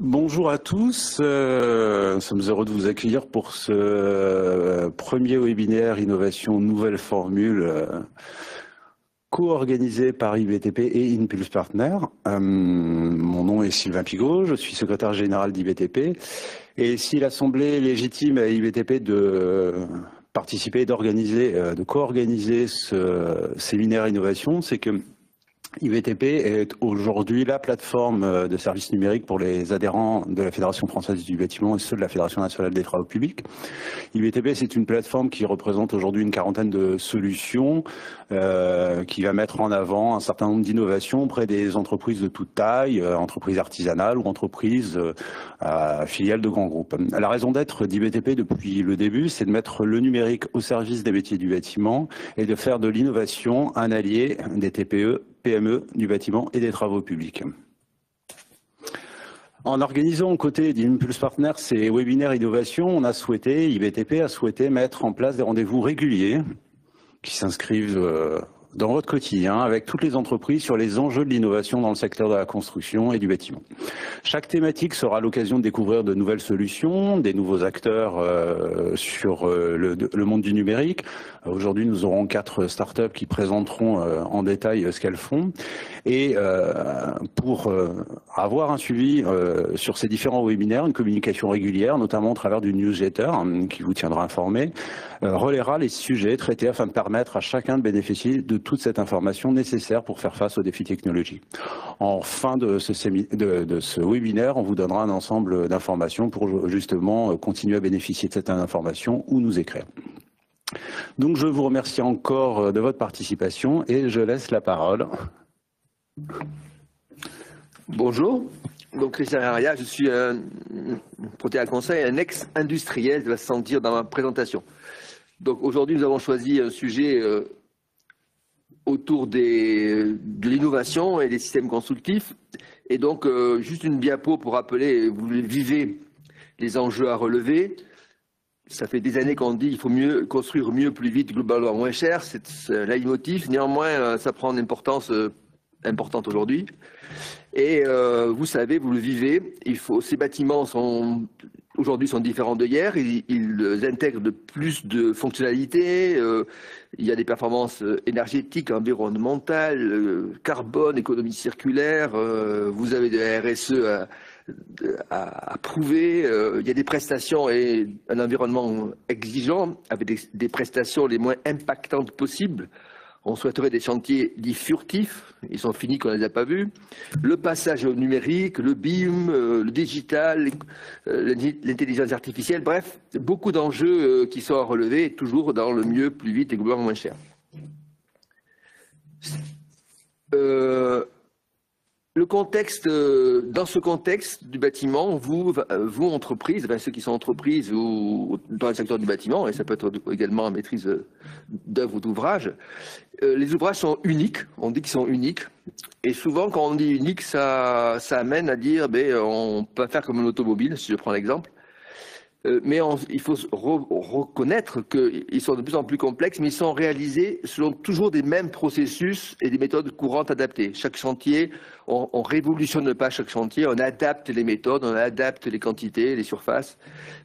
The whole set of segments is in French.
Bonjour à tous, nous sommes heureux de vous accueillir pour ce premier webinaire Innovation Nouvelle Formule co-organisé par IBTP et Impulse Partner. Mon nom est Sylvain Pigot, je suis secrétaire général d'IBTP. Et si l'Assemblée légitime à IBTP de participer et de co-organiser ce séminaire Innovation, c'est que IBTP est aujourd'hui la plateforme de services numériques pour les adhérents de la Fédération française du bâtiment et ceux de la Fédération nationale des travaux publics. IBTP, c'est une plateforme qui représente aujourd'hui une quarantaine de solutions qui va mettre en avant un certain nombre d'innovations auprès des entreprises de toute taille, entreprises artisanales ou entreprises filiales de grands groupes. La raison d'être d'IBTP depuis le début, c'est de mettre le numérique au service des métiers du bâtiment et de faire de l'innovation un allié des TPE, PME du bâtiment et des travaux publics. En organisant aux côtés d'Impulse Partner ces webinaires innovation, IBTP a souhaité mettre en place des rendez-vous réguliers qui s'inscrivent dans votre quotidien avec toutes les entreprises sur les enjeux de l'innovation dans le secteur de la construction et du bâtiment. Chaque thématique sera l'occasion de découvrir de nouvelles solutions, des nouveaux acteurs sur le monde du numérique. Aujourd'hui, nous aurons 4 startups qui présenteront en détail ce qu'elles font. Et pour avoir un suivi sur ces différents webinaires, une communication régulière, notamment au travers du newsletter qui vous tiendra informé, relaiera les sujets traités afin de permettre à chacun de bénéficier de toute cette information nécessaire pour faire face aux défis technologiques. En fin de ce webinaire, on vous donnera un ensemble d'informations pour justement continuer à bénéficier de cette information ou nous écrire. Donc je vous remercie encore de votre participation et je laisse la parole. Bonjour, donc Christian Herria, je suis un protégé à conseil, un ex-industriel, ça va se sentir dans ma présentation. Donc aujourd'hui nous avons choisi un sujet autour de l'innovation et des systèmes constructifs. Et donc juste une diapo pour rappeler, vous vivez les enjeux à relever. Ça fait des années qu'on dit qu'il faut mieux construire mieux, plus vite, globalement moins cher. C'est leitmotiv. Néanmoins, ça prend une importance importante aujourd'hui. Et vous savez, vous le vivez, ces bâtiments aujourd'hui sont différents d'hier, ils intègrent de plus de fonctionnalités, il y a des performances énergétiques, environnementales, carbone, économie circulaire, vous avez de la RSE à prouver, il y a des prestations et un environnement exigeant avec des prestations les moins impactantes possibles. On souhaiterait des chantiers dits furtifs, ils sont finis qu'on ne les a pas vus. Le passage au numérique, le BIM, le digital, l'intelligence artificielle, bref, beaucoup d'enjeux qui sont à relever, toujours dans le mieux, plus vite et globalement moins cher. Le contexte, dans ce contexte du bâtiment, vous entreprises, ceux qui sont entreprises ou dans le secteur du bâtiment, et ça peut être également en maîtrise d'œuvre ou d'ouvrage, les ouvrages sont uniques, on dit qu'ils sont uniques, et souvent quand on dit unique, ça amène à dire, on peut faire comme une automobile, si je prends l'exemple, mais il faut reconnaître qu'ils sont de plus en plus complexes, mais ils sont réalisés selon toujours des mêmes processus et des méthodes courantes adaptées. Chaque chantier, on ne révolutionne pas chaque chantier, on adapte les méthodes, on adapte les quantités, les surfaces,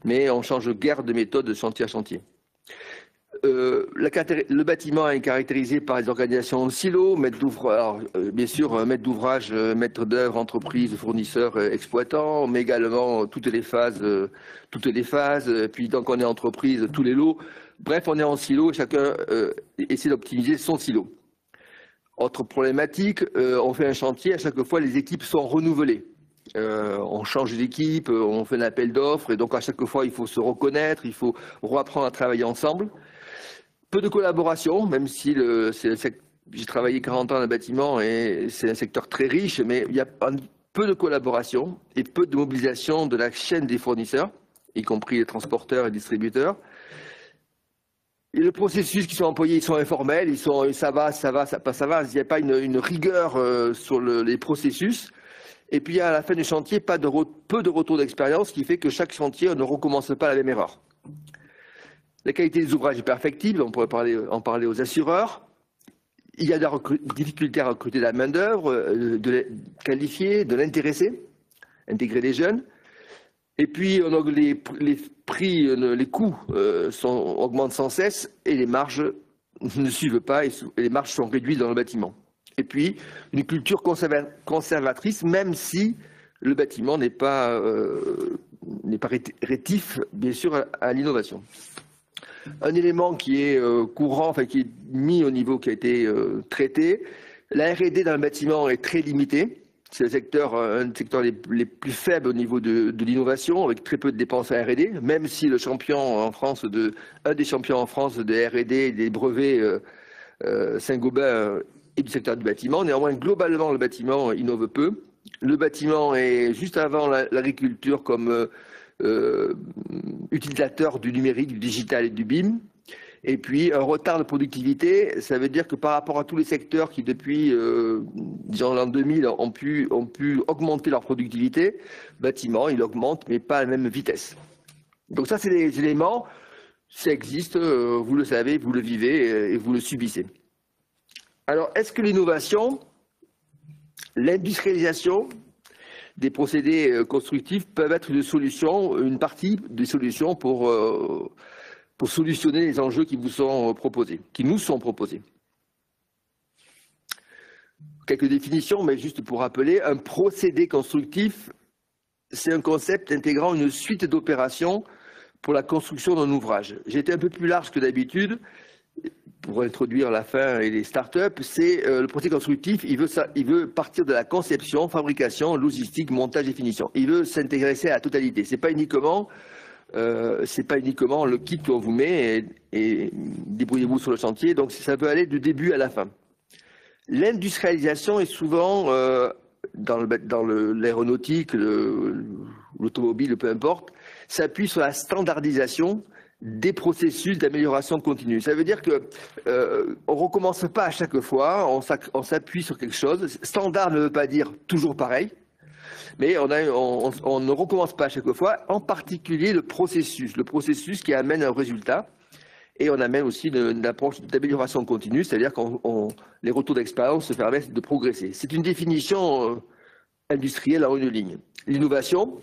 mais on change guère de méthode de chantier à chantier. Le bâtiment est caractérisé par les organisations en silos, bien sûr maître d'ouvrage, maître d'œuvre, entreprise, fournisseur, exploitant, mais également toutes les phases, puis donc on est entreprise, tous les lots. Bref, on est en silo et chacun essaie d'optimiser son silo. Autre problématique, on fait un chantier, à chaque fois les équipes sont renouvelées. On change d'équipe, on fait un appel d'offres et donc à chaque fois il faut se reconnaître, il faut reapprendre à travailler ensemble. Peu de collaboration, même si j'ai travaillé 40 ans dans le bâtiment et c'est un secteur très riche, mais il y a peu de collaboration et peu de mobilisation de la chaîne des fournisseurs, y compris les transporteurs et distributeurs. Et les processus qui sont employés, ils sont informels, ça va, il n'y a pas une rigueur sur les processus. Et puis à la fin du chantier, peu de retour d'expérience, ce qui fait que chaque chantier, on ne recommence pas la même erreur. La qualité des ouvrages est perfectible, on pourrait en parler aux assureurs. Il y a des difficultés à recruter de la main-d'œuvre, de qualifier, de l'intéresser. intégrer les jeunes. Et puis, les prix, les coûts augmentent sans cesse et les marges ne suivent pas et les marges sont réduites dans le bâtiment. Et puis, une culture conservatrice, même si le bâtiment n'est pas rétif, bien sûr, à l'innovation. Un élément qui est courant, enfin qui est mis au niveau qui a été traité, la R&D dans le bâtiment est très limitée. C'est un des secteurs les plus faibles au niveau de l'innovation, avec très peu de dépenses à R&D, même si un des champions en France de R&D, des brevets Saint-Gobain et du secteur du bâtiment. Néanmoins, globalement, le bâtiment innove peu. Le bâtiment est juste avant l'agriculture comme utilisateur du numérique, du digital et du BIM. Et puis, un retard de productivité, ça veut dire que par rapport à tous les secteurs qui, depuis disons l'an 2000, ont pu augmenter leur productivité, le bâtiment, il augmente, mais pas à la même vitesse. Donc ça, c'est des éléments, ça existe, vous le savez, vous le vivez et vous le subissez. Alors, est-ce que l'innovation, l'industrialisation des procédés constructifs peuvent être une partie des solutions pour solutionner les enjeux qui nous sont proposés. Quelques définitions, mais juste pour rappeler, un procédé constructif, c'est un concept intégrant une suite d'opérations pour la construction d'un ouvrage. J'ai été un peu plus large que d'habitude pour introduire la fin et les startups. C'est le procédé constructif, il veut partir de la conception, fabrication, logistique, montage et finition. Il veut s'intéresser à la totalité. C'est pas uniquement le kit qu'on vous met et débrouillez-vous sur le chantier. Donc ça peut aller du début à la fin. L'industrialisation est souvent dans l'aéronautique, l'automobile, peu importe, s'appuie sur la standardisation des processus d'amélioration continue. Ça veut dire que on recommence pas à chaque fois, on s'appuie sur quelque chose. Standard ne veut pas dire toujours pareil. Mais on ne recommence pas à chaque fois, en particulier le processus qui amène un résultat. Et on amène aussi une approche d'amélioration continue, c'est-à-dire que les retours d'expérience se permettent de progresser. C'est une définition industrielle en une ligne. L'innovation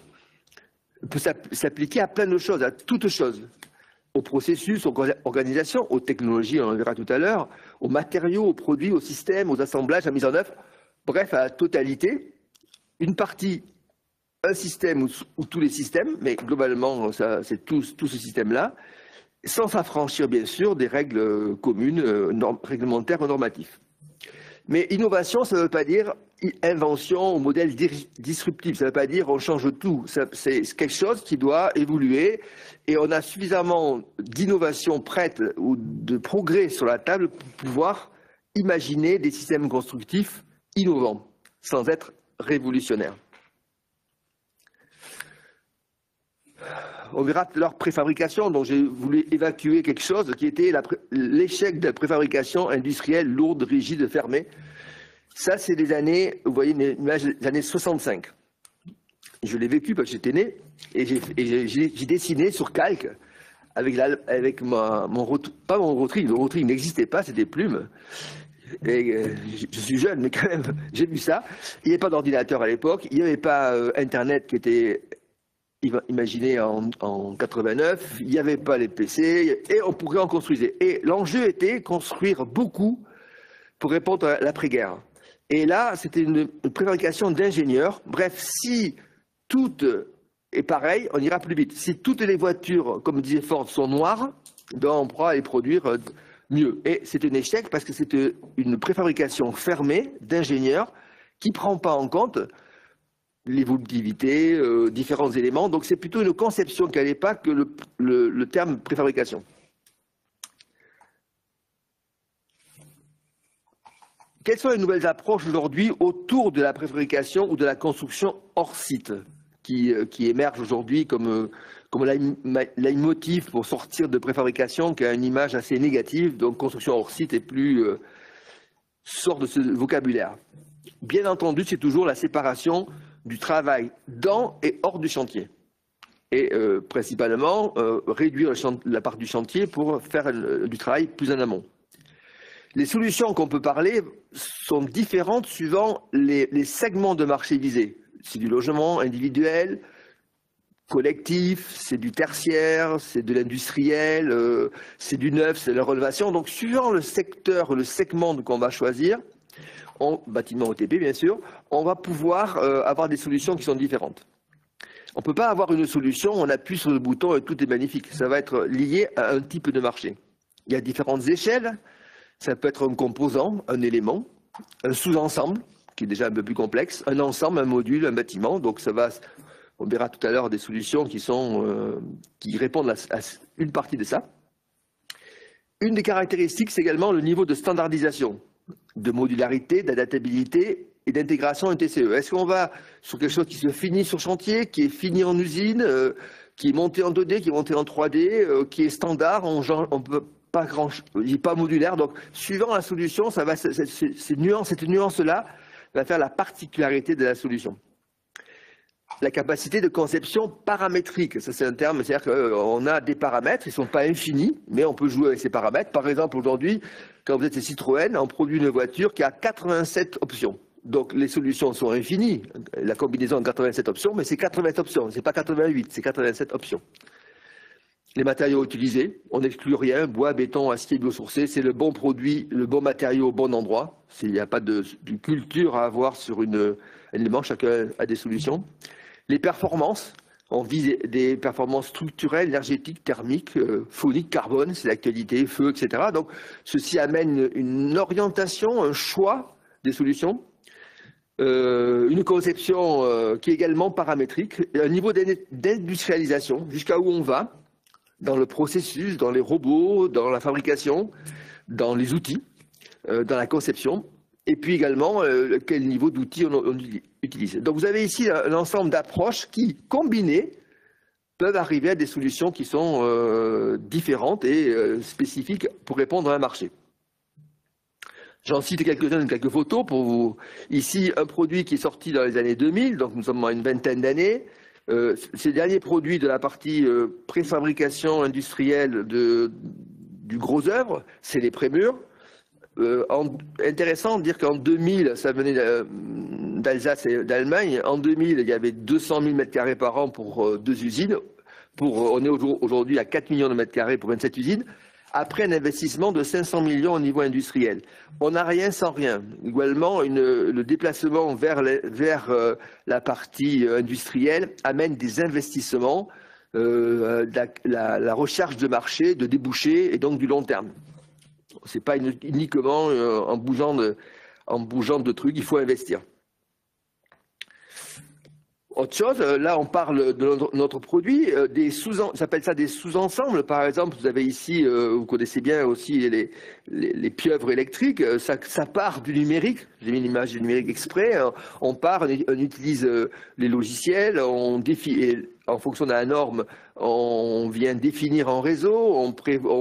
peut s'appliquer à plein de choses, à toutes choses. Aux processus, aux organisations, aux technologies, on le verra tout à l'heure, aux matériaux, aux produits, aux systèmes, aux assemblages, à la mise en œuvre, bref, à la totalité. Une partie, un système ou tous les systèmes, mais globalement, c'est tout ce système-là, sans s'affranchir, bien sûr, des règles communes, réglementaires ou normatives. Mais innovation, ça ne veut pas dire invention ou modèle disruptif, ça ne veut pas dire on change tout. C'est quelque chose qui doit évoluer et on a suffisamment d'innovation prête ou de progrès sur la table pour pouvoir imaginer des systèmes constructifs innovants, sans être révolutionnaire. On verra leur préfabrication, donc j'ai voulu évacuer quelque chose qui était l'échec de la préfabrication industrielle lourde, rigide, fermée. Ça, c'est des années, vous voyez, une image des années 65. Je l'ai vécu parce que j'étais né et j'ai dessiné sur calque avec mon rotring. Le rotring n'existait pas, c'était des plumes. Et je suis jeune, mais quand même, j'ai vu ça. Il n'y avait pas d'ordinateur à l'époque, il n'y avait pas Internet qui était imaginé en 89, il n'y avait pas les PC, et on pourrait en construire. Et l'enjeu était construire beaucoup pour répondre à l'après-guerre. Et là, c'était une préfabrication d'ingénieurs. Bref, si tout est pareil, on ira plus vite. Si toutes les voitures, comme disait Ford, sont noires, ben on pourra les produire mieux. Et c'est un échec parce que c'était une préfabrication fermée d'ingénieurs qui ne prend pas en compte l'évolutivité, différents éléments. Donc c'est plutôt une conception qui n'allait pas que le terme préfabrication. Quelles sont les nouvelles approches aujourd'hui autour de la préfabrication ou de la construction hors site qui émergent aujourd'hui comme leitmotiv pour sortir de préfabrication qui a une image assez négative, donc construction hors site est plus sort de ce vocabulaire. Bien entendu, c'est toujours la séparation du travail dans et hors du chantier. Et principalement, réduire la part du chantier pour faire du travail plus en amont. Les solutions qu'on peut parler sont différentes suivant les segments de marché visés. du logement individuel, collectif, c'est du tertiaire, c'est de l'industriel, c'est du neuf, c'est de la rénovation. Donc, suivant le secteur, le segment qu'on va choisir, en bâtiment OTP bien sûr, on va pouvoir avoir des solutions qui sont différentes. On ne peut pas avoir une solution, on appuie sur le bouton et tout est magnifique. Ça va être lié à un type de marché. Il y a différentes échelles. Ça peut être un composant, un élément, un sous-ensemble, qui est déjà un peu plus complexe, un ensemble, un module, un bâtiment. Donc ça va, on verra tout à l'heure des solutions qui répondent à une partie de ça. Une des caractéristiques, c'est également le niveau de standardisation, de modularité, d'adaptabilité et d'intégration en TCE. Est-ce qu'on va sur quelque chose qui se finit sur chantier, qui est fini en usine, qui est monté en 2D, qui est monté en 3D, qui est standard, on peut pas il n'est pas modulaire. Donc, suivant la solution, ça va, cette nuance-là va faire la particularité de la solution. La capacité de conception paramétrique, ça c'est un terme, c'est-à-dire qu'on a des paramètres, ils ne sont pas infinis, mais on peut jouer avec ces paramètres. Par exemple, aujourd'hui, quand vous êtes chez Citroën, on produit une voiture qui a 87 options. Donc les solutions sont infinies, la combinaison de 87 options, mais c'est 87 options, c'est pas 88, c'est 87 options. Les matériaux utilisés, on n'exclut rien, bois, béton, acier, biosourcé, c'est le bon produit, le bon matériau au bon endroit. Il n'y a pas de culture à avoir sur un élément, chacun a des solutions. Les performances, on vise des performances structurelles, énergétiques, thermiques, phoniques, carbone, c'est l'actualité, feu, etc. Donc ceci amène une orientation, un choix des solutions. Une conception qui est également paramétrique, un niveau d'industrialisation, jusqu'à où on va, dans le processus, dans les robots, dans la fabrication, dans les outils, dans la conception, et puis également quel niveau d'outils on utilise. Donc vous avez ici un ensemble d'approches qui, combinées, peuvent arriver à des solutions qui sont différentes et spécifiques pour répondre à un marché. J'en cite quelques-unes, quelques photos pour vous. Ici, un produit qui est sorti dans les années 2000, donc nous sommes à une vingtaine d'années. Ces derniers produits de la partie préfabrication industrielle du gros œuvre, c'est les prémurs. Intéressant de dire qu'en 2000, ça venait d'Alsace et d'Allemagne. En 2000, il y avait 200 000 m² par an pour 2 usines. On est aujourd'hui à 4 millions de mètres carrés pour 27 usines. Après un investissement de 500 millions au niveau industriel. On n'a rien sans rien. Également, le déplacement vers la partie industrielle amène des investissements, la recherche de marché, de débouchés et donc du long terme. Ce n'est pas uniquement en bougeant de trucs, il faut investir. Autre chose, là on parle de notre produit, ça s'appelle ça des sous-ensembles. Par exemple, vous avez ici, vous connaissez bien aussi les pieuvres électriques, ça part du numérique. J'ai mis une image du numérique exprès. On utilise les logiciels, on fonction de la norme, on vient définir en réseau, on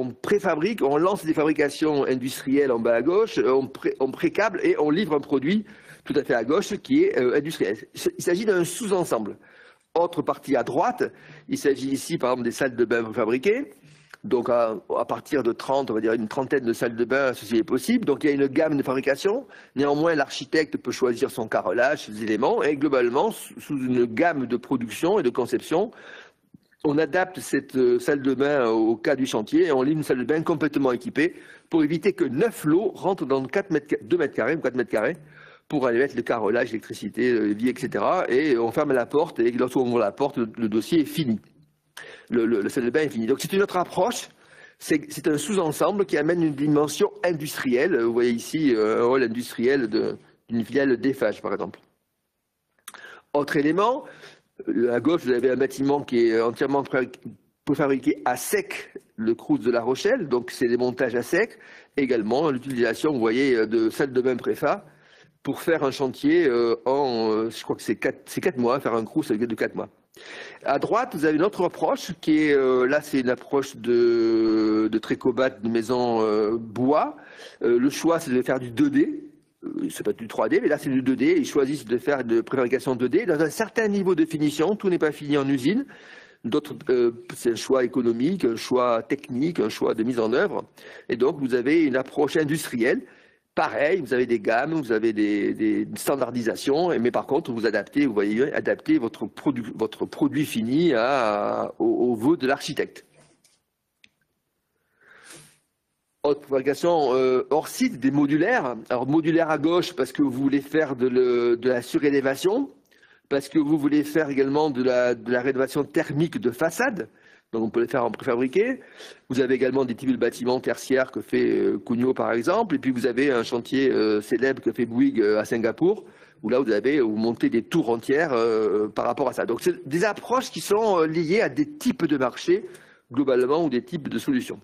préfabrique, on lance des fabrications industrielles en bas à gauche, on précable et on livre un produit tout à fait à gauche, qui est industriel. Il s'agit d'un sous-ensemble. Autre partie à droite, il s'agit ici, par exemple, des salles de bain fabriquées. Donc, à partir de 30, on va dire une trentaine de salles de bain, ceci est possible. Donc, il y a une gamme de fabrication. Néanmoins, l'architecte peut choisir son carrelage, ses éléments, et globalement, sous une gamme de production et de conception, on adapte cette salle de bain au cas du chantier et on livre une salle de bain complètement équipée pour éviter que 9 lots rentrent dans 2 mètres carrés ou 4 mètres carrés, pour aller mettre le carrelage, l'électricité, le vie, etc. Et on ferme la porte, et lorsqu'on ouvre la porte, le dossier est fini. Le salle de bain est fini. Donc c'est une autre approche, c'est un sous-ensemble qui amène une dimension industrielle. Vous voyez ici un rôle industriel d'une filiale d'Eiffage, par exemple. Autre élément, à gauche, vous avez un bâtiment qui est entièrement préfabriqué à sec, le Crous de La Rochelle, donc c'est des montages à sec. Également, l'utilisation, vous voyez, de salles de bain préfa, pour faire un chantier je crois que c'est 4 mois, faire un Crous de 4 mois. À droite, vous avez une autre approche qui est, là c'est une approche de Trécobat, de maison bois. Le choix c'est de faire du 2D, c'est pas du 3D, mais là c'est du 2D. Ils choisissent de faire de préfabrication 2D dans un certain niveau de finition, tout n'est pas fini en usine. D'autres, c'est un choix économique, un choix technique, un choix de mise en œuvre. Et donc vous avez une approche industrielle, pareil, vous avez des gammes, vous avez des standardisations, mais par contre, vous adaptez, vous voyez, adaptez votre produit fini au vœu de l'architecte. Autre fabrication hors site, des modulaires. Alors modulaire à gauche parce que vous voulez faire de la surélévation, parce que vous voulez faire également de la rénovation thermique de façade. Donc on peut les faire en préfabriqué. Vous avez également des types de bâtiments tertiaires que fait Cugnot par exemple. Et puis vous avez un chantier célèbre que fait Bouygues à Singapour, où là vous montez des tours entières par rapport à ça. Donc c'est des approches qui sont liées à des types de marchés globalement ou des types de solutions.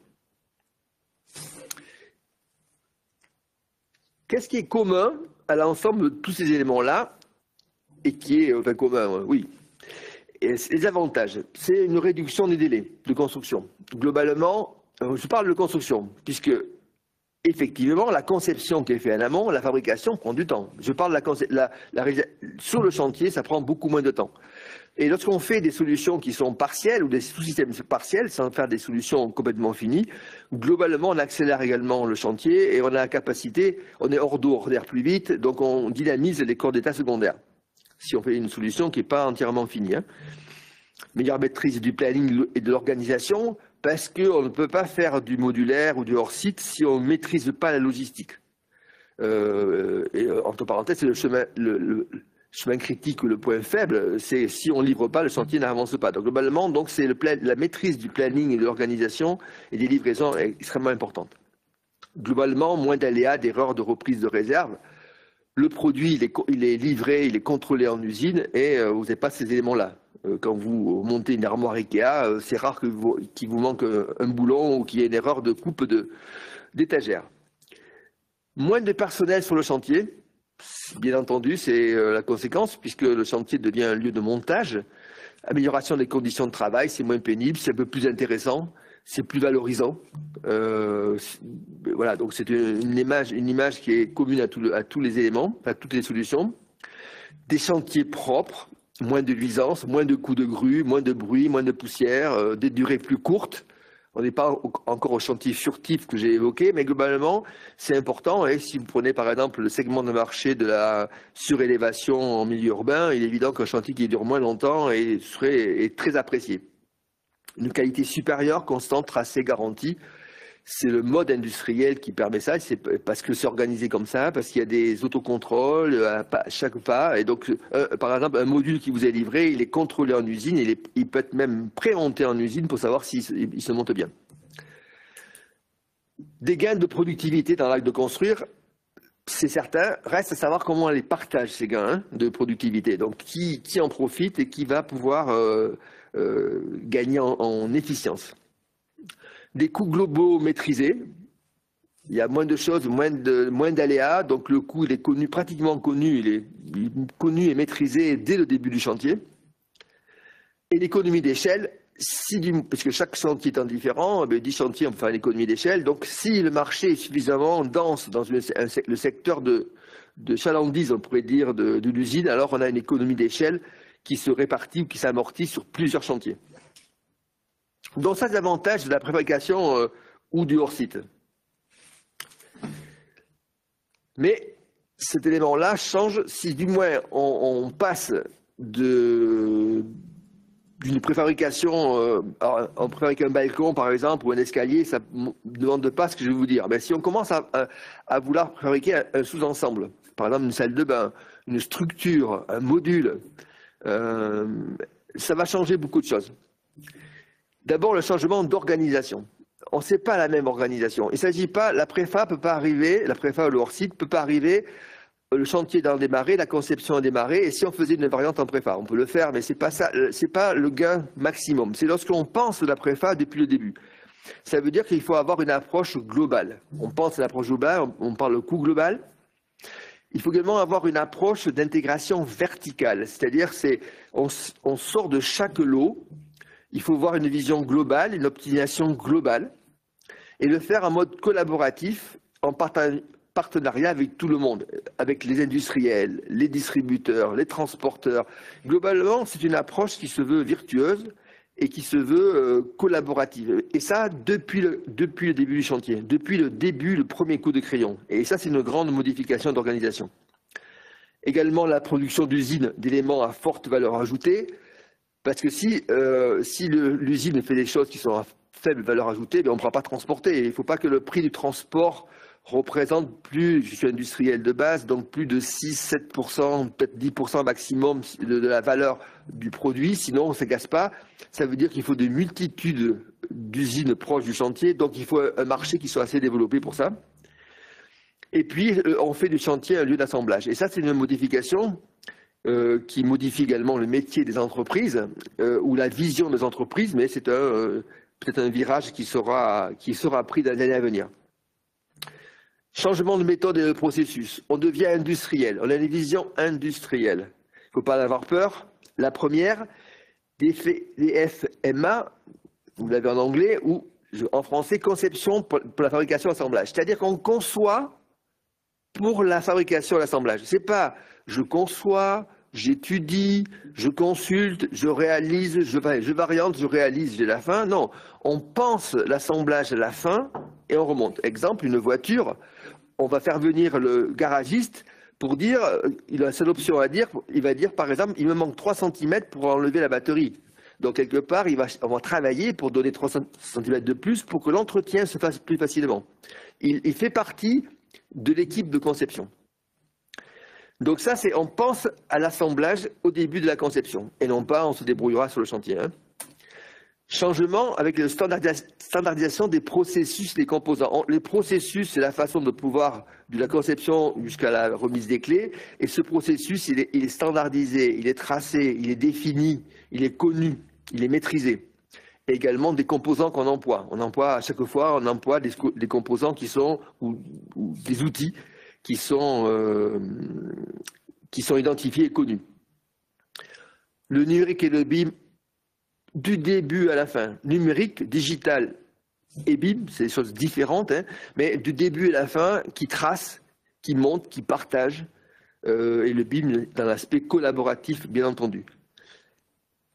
Qu'est-ce qui est commun à l'ensemble de tous ces éléments-là et qui est enfin commun, oui. Et les avantages, c'est une réduction des délais de construction. Globalement, je parle de construction, puisque effectivement, la conception qui est faite en amont, la fabrication prend du temps. Je parle de sur le chantier, ça prend beaucoup moins de temps. Et lorsqu'on fait des solutions qui sont partielles ou des sous-systèmes partiels, sans faire des solutions complètement finies, globalement, on accélère également le chantier et on a la capacité, on est hors d'eau, hors d'air plus vite, donc on dynamise les corps d'état secondaires. Si on fait une solution qui n'est pas entièrement finie. Hein. Meilleure maîtrise du planning et de l'organisation, parce qu'on ne peut pas faire du modulaire ou du hors-site si on ne maîtrise pas la logistique. Et entre parenthèses, c'est le chemin critique ou le point faible, c'est si on ne livre pas, le chantier n'avance pas. Donc globalement, c'est la maîtrise du planning et de l'organisation et des livraisons est extrêmement importante. Globalement, moins d'aléas, d'erreurs, de reprise de réserve. Le produit, il est livré, il est contrôlé en usine et vous n'avez pas ces éléments-là. Quand vous montez une armoire Ikea, c'est rare qu'il vous manque un boulon ou qu'il y ait une erreur de coupe d'étagère. Moins de personnel sur le chantier, bien entendu, c'est la conséquence puisque le chantier devient un lieu de montage. Amélioration des conditions de travail, c'est moins pénible, c'est un peu plus intéressant, c'est plus valorisant. Voilà, donc c'est une image qui est commune à tous les éléments, à toutes les solutions. Des chantiers propres, moins de nuisances, moins de coups de grue, moins de bruit, moins de poussière, des durées plus courtes. On n'est pas encore au chantier furtif que j'ai évoqué, mais globalement, c'est important. Et si vous prenez par exemple le segment de marché de la surélévation en milieu urbain, il est évident qu'un chantier qui dure moins longtemps est très apprécié. Une qualité supérieure, constante, tracée, garantie. C'est le mode industriel qui permet ça, c'est parce que c'est organisé comme ça, parce qu'il y a des autocontrôles à chaque pas. Et donc, par exemple, un module qui vous est livré, il est contrôlé en usine, il peut être même pré-monté en usine pour savoir s'il se monte bien. Des gains de productivité dans l'acte de construire, c'est certain. Reste à savoir comment on les partage, ces gains de productivité. Donc, qui en profite et qui va pouvoir gagner en efficience. Des coûts globaux maîtrisés, il y a moins de choses, moins d'aléas, donc le coût il est connu, pratiquement connu, il est connu et maîtrisé dès le début du chantier. Et l'économie d'échelle, puisque chaque chantier étant différent, 10 chantiers on peut faire l'économie d'échelle, donc si le marché est suffisamment dense dans le secteur de chalandise, on pourrait dire, de l'usine, alors on a une économie d'échelle qui se répartit ou qui s'amortit sur plusieurs chantiers. Donc ça, c'est l'avantage de la préfabrication ou du hors-site. Mais cet élément-là change si du moins on passe d'une préfabrication, on préfabrique un balcon par exemple ou un escalier, ça ne demande pas ce que je vais vous dire. Mais si on commence à vouloir préfabriquer un sous-ensemble, par exemple une salle de bain, une structure, un module, ça va changer beaucoup de choses. D'abord, le changement d'organisation. On ne sait pas la même organisation. Il ne s'agit pas, la préfa peut pas arriver, la préfa ou le hors-site peut pas arriver, le chantier dans le démarré, la conception a démarré, et si on faisait une variante en préfa, on peut le faire, mais c'est pas ça, c'est pas le gain maximum. C'est lorsqu'on pense la préfa depuis le début. Ça veut dire qu'il faut avoir une approche globale. On pense à l'approche globale, on parle de coût global. Il faut également avoir une approche d'intégration verticale, c'est-à-dire on sort de chaque lot. Il faut voir une vision globale, une optimisation globale, et le faire en mode collaboratif, en partenariat avec tout le monde, avec les industriels, les distributeurs, les transporteurs. Globalement, c'est une approche qui se veut virtueuse et qui se veut collaborative. Et ça, depuis le début du chantier, depuis le premier coup de crayon. Et ça, c'est une grande modification d'organisation. Également, la production d'usines d'éléments à forte valeur ajoutée, parce que si l'usine fait des choses qui sont à faible valeur ajoutée, on ne pourra pas transporter. Il ne faut pas que le prix du transport représente plus, je suis industriel de base, donc plus de 6-7%, peut-être 10% maximum de la valeur du produit, sinon on ne se gasse pas. Ça veut dire qu'il faut des multitudes d'usines proches du chantier, donc il faut un marché qui soit assez développé pour ça. Et puis on fait du chantier un lieu d'assemblage. Et ça, c'est une modification qui modifie également le métier des entreprises ou la vision des entreprises, mais c'est peut-être un virage qui sera pris dans les années à venir. Changement de méthode et de processus. On devient industriel. On a une vision industrielle. Il ne faut pas en avoir peur. La première, des FMA, vous l'avez en anglais, ou en français, conception pour la fabrication et l'assemblage. C'est-à-dire qu'on conçoit pour la fabrication et l'assemblage. Ce n'est pas je conçois, j'étudie, je consulte, je réalise, je variante, je réalise, j'ai la fin. Non, on pense l'assemblage à la fin et on remonte. Exemple, une voiture, on va faire venir le garagiste pour dire, il a la seule option à dire, il va dire par exemple, il me manque 3 cm pour enlever la batterie. Donc quelque part, on va travailler pour donner 3 cm de plus pour que l'entretien se fasse plus facilement. Il fait partie de l'équipe de conception. Donc ça, on pense à l'assemblage au début de la conception, et non pas on se débrouillera sur le chantier. Changement avec la standardisation des processus des composants. Les processus, c'est la façon de pouvoir, de la conception jusqu'à la remise des clés, et ce processus, il est standardisé, il est tracé, il est défini, il est connu, il est maîtrisé. Et également des composants qu'on emploie. On emploie à chaque fois, on emploie des composants qui sont, ou des outils qui sont identifiés et connus. Le numérique et le BIM, du début à la fin. Numérique, digital et BIM, c'est des choses différentes, mais du début à la fin, qui trace, qui monte, qui partage, et le BIM dans l'aspect collaboratif, bien entendu.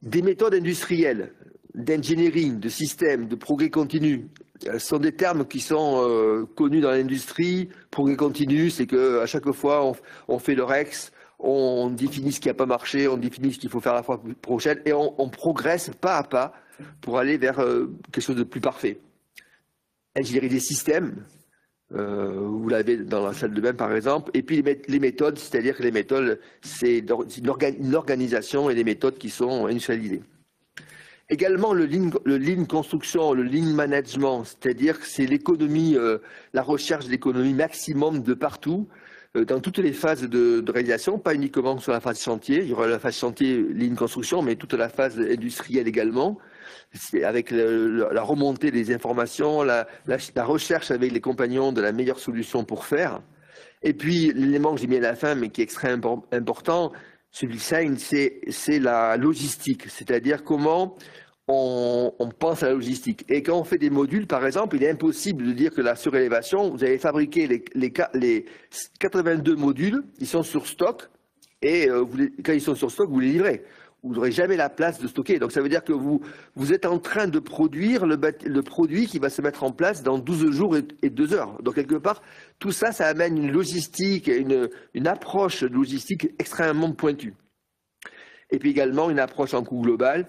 Des méthodes industrielles, d'engineering, de système, de progrès continu, ce sont des termes qui sont connus dans l'industrie. Progrès continu, c'est qu'à chaque fois, on fait le REX, on définit ce qui n'a pas marché, on définit ce qu'il faut faire la fois prochaine, et on progresse pas à pas pour aller vers quelque chose de plus parfait. Ingénierie des systèmes, vous l'avez dans la salle de bain par exemple, et puis les méthodes, c'est-à-dire que les méthodes, c'est une organisation et des méthodes qui sont industrialisées. Également le lean construction, le lean management, c'est-à-dire que c'est l'économie, la recherche d'économie maximum de partout, dans toutes les phases de réalisation, pas uniquement sur la phase chantier. Il y aura la phase chantier lean construction, mais toute la phase industrielle également, avec la remontée des informations, la recherche avec les compagnons de la meilleure solution pour faire. Et puis l'élément que j'ai mis à la fin, mais qui est extrêmement important, ce design, c'est la logistique, c'est-à-dire comment on pense à la logistique. Et quand on fait des modules, par exemple, il est impossible de dire que la surélévation, vous avez fabriqué les 82 modules, ils sont sur stock, et quand ils sont sur stock, vous les livrez. Vous n'aurez jamais la place de stocker. Donc ça veut dire que vous êtes en train de produire le produit qui va se mettre en place dans 12 jours et 2 heures. Donc quelque part, tout ça, ça amène une logistique, une approche logistique extrêmement pointue. Et puis également une approche en coût global.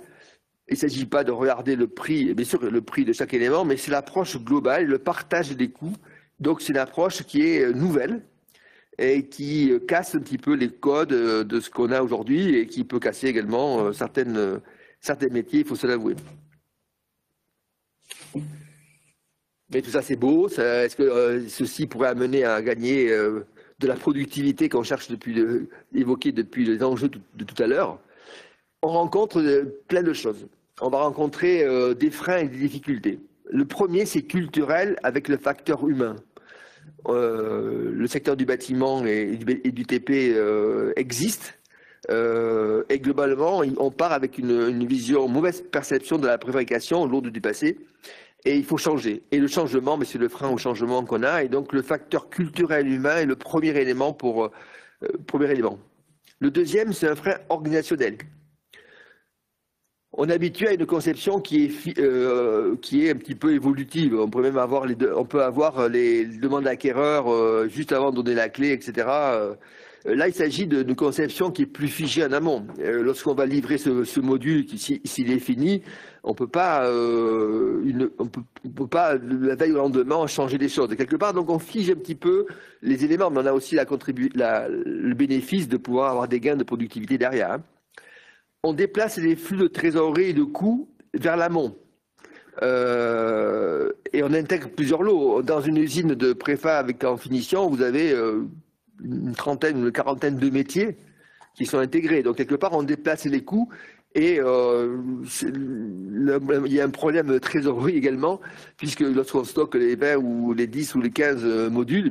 Il ne s'agit pas de regarder le prix, bien sûr le prix de chaque élément, mais c'est l'approche globale, le partage des coûts. Donc c'est une approche qui est nouvelle et qui casse un petit peu les codes de ce qu'on a aujourd'hui et qui peut casser également certains métiers, il faut se l'avouer. Mais tout ça c'est beau, est-ce que ceci pourrait amener à gagner de la productivité qu'on cherche évoquée depuis les enjeux de tout à l'heure? On rencontre plein de choses. On va rencontrer des freins et des difficultés. Le premier, c'est culturel avec le facteur humain. Le secteur du bâtiment et du TP existe. Et globalement, on part avec une vision, mauvaise perception de la préfabrication lourde du passé. Et il faut changer. Et le changement, c'est le frein au changement qu'on a. Et donc, le facteur culturel humain est le premier élément Le deuxième, c'est un frein organisationnel. on est habitué à une conception qui est un petit peu évolutive. On peut même avoir les demandes d'acquéreurs juste avant de donner la clé, etc. Là, il s'agit d'une conception qui est plus figée en amont. Lorsqu'on va livrer ce module, s'il est fini, on peut pas, la veille au lendemain changer les choses. Et quelque part, donc on fige un petit peu les éléments, mais on a aussi le bénéfice de pouvoir avoir des gains de productivité derrière. Hein. On déplace les flux de trésorerie et de coûts vers l'amont. Et on intègre plusieurs lots. Dans une usine de préfab en finition, vous avez une trentaine, une quarantaine de métiers qui sont intégrés. Donc, quelque part, on déplace les coûts et il y a un problème de trésorerie également, puisque lorsqu'on stocke les 20 ou les 10 ou les 15 modules,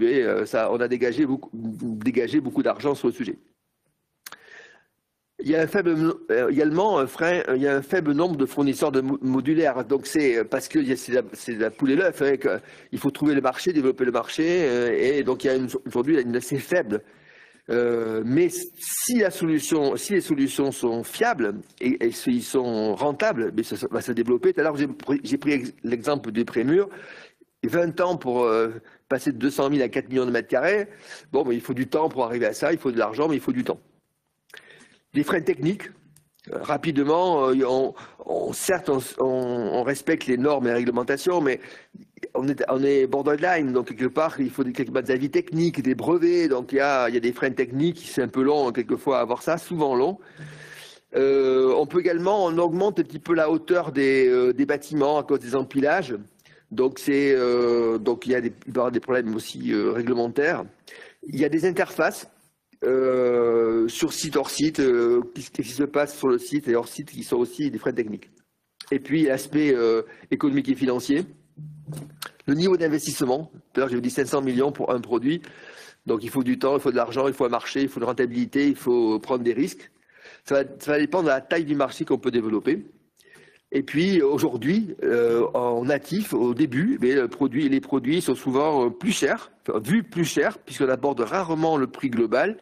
on a dégagé beaucoup d'argent sur le sujet. Il y a également il y a un faible nombre de fournisseurs de modulaires. Donc c'est parce que c'est la poule et l'œuf. Hein, il faut trouver le marché, développer le marché, et donc il y a aujourd'hui une assez faible. Mais si les solutions sont fiables et s'ils sont rentables, ça va se développer. Tout à l'heure, j'ai pris l'exemple des Prémur. 20 ans pour passer de 200 000 à 4 millions de mètres carrés. Bon, mais il faut du temps pour arriver à ça. Il faut de l'argent, mais il faut du temps. Les freins techniques, rapidement, certes, on respecte les normes et les réglementations, mais on est borderline, donc quelque part, il faut des avis techniques, des brevets, donc il y a des freins techniques, c'est un peu long quelquefois à avoir ça, souvent long. On augmente un petit peu la hauteur des bâtiments à cause des empilages, donc il y a il peut y avoir des problèmes aussi réglementaires. Il y a des interfaces. Sur site, hors site, qu'est-ce qui se passe sur le site et hors site qui sont aussi des freins techniques. Et puis l'aspect économique et financier, le niveau d'investissement. Tout à l'heure j'ai dit 500 millions pour un produit, donc il faut du temps, il faut de l'argent, il faut un marché, il faut une rentabilité, il faut prendre des risques. Ça va dépendre de la taille du marché qu'on peut développer. Et puis aujourd'hui, en natif, au début, les produits sont souvent plus chers, vus plus chers, puisqu'on aborde rarement le prix global.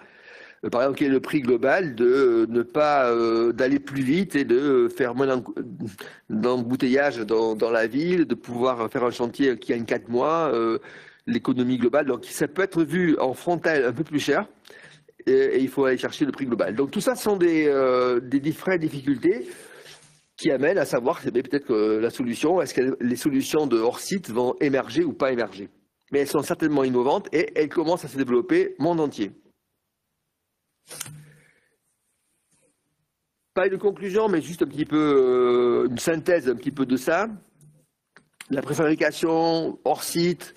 Par exemple, quel est le prix global de ne pas d'aller plus vite et de faire moins d'embouteillage dans la ville, de pouvoir faire un chantier qui gagne 4 mois, l'économie globale. Donc ça peut être vu en frontal un peu plus cher et il faut aller chercher le prix global. Donc tout ça sont des vraies difficultés qui amènent à savoir peut-être que la solution, est-ce que les solutions de hors-site vont émerger ou pas émerger. Mais elles sont certainement innovantes et elles commencent à se développer monde entier. Pas une conclusion, mais juste un petit peu une synthèse un petit peu de ça. La préfabrication hors site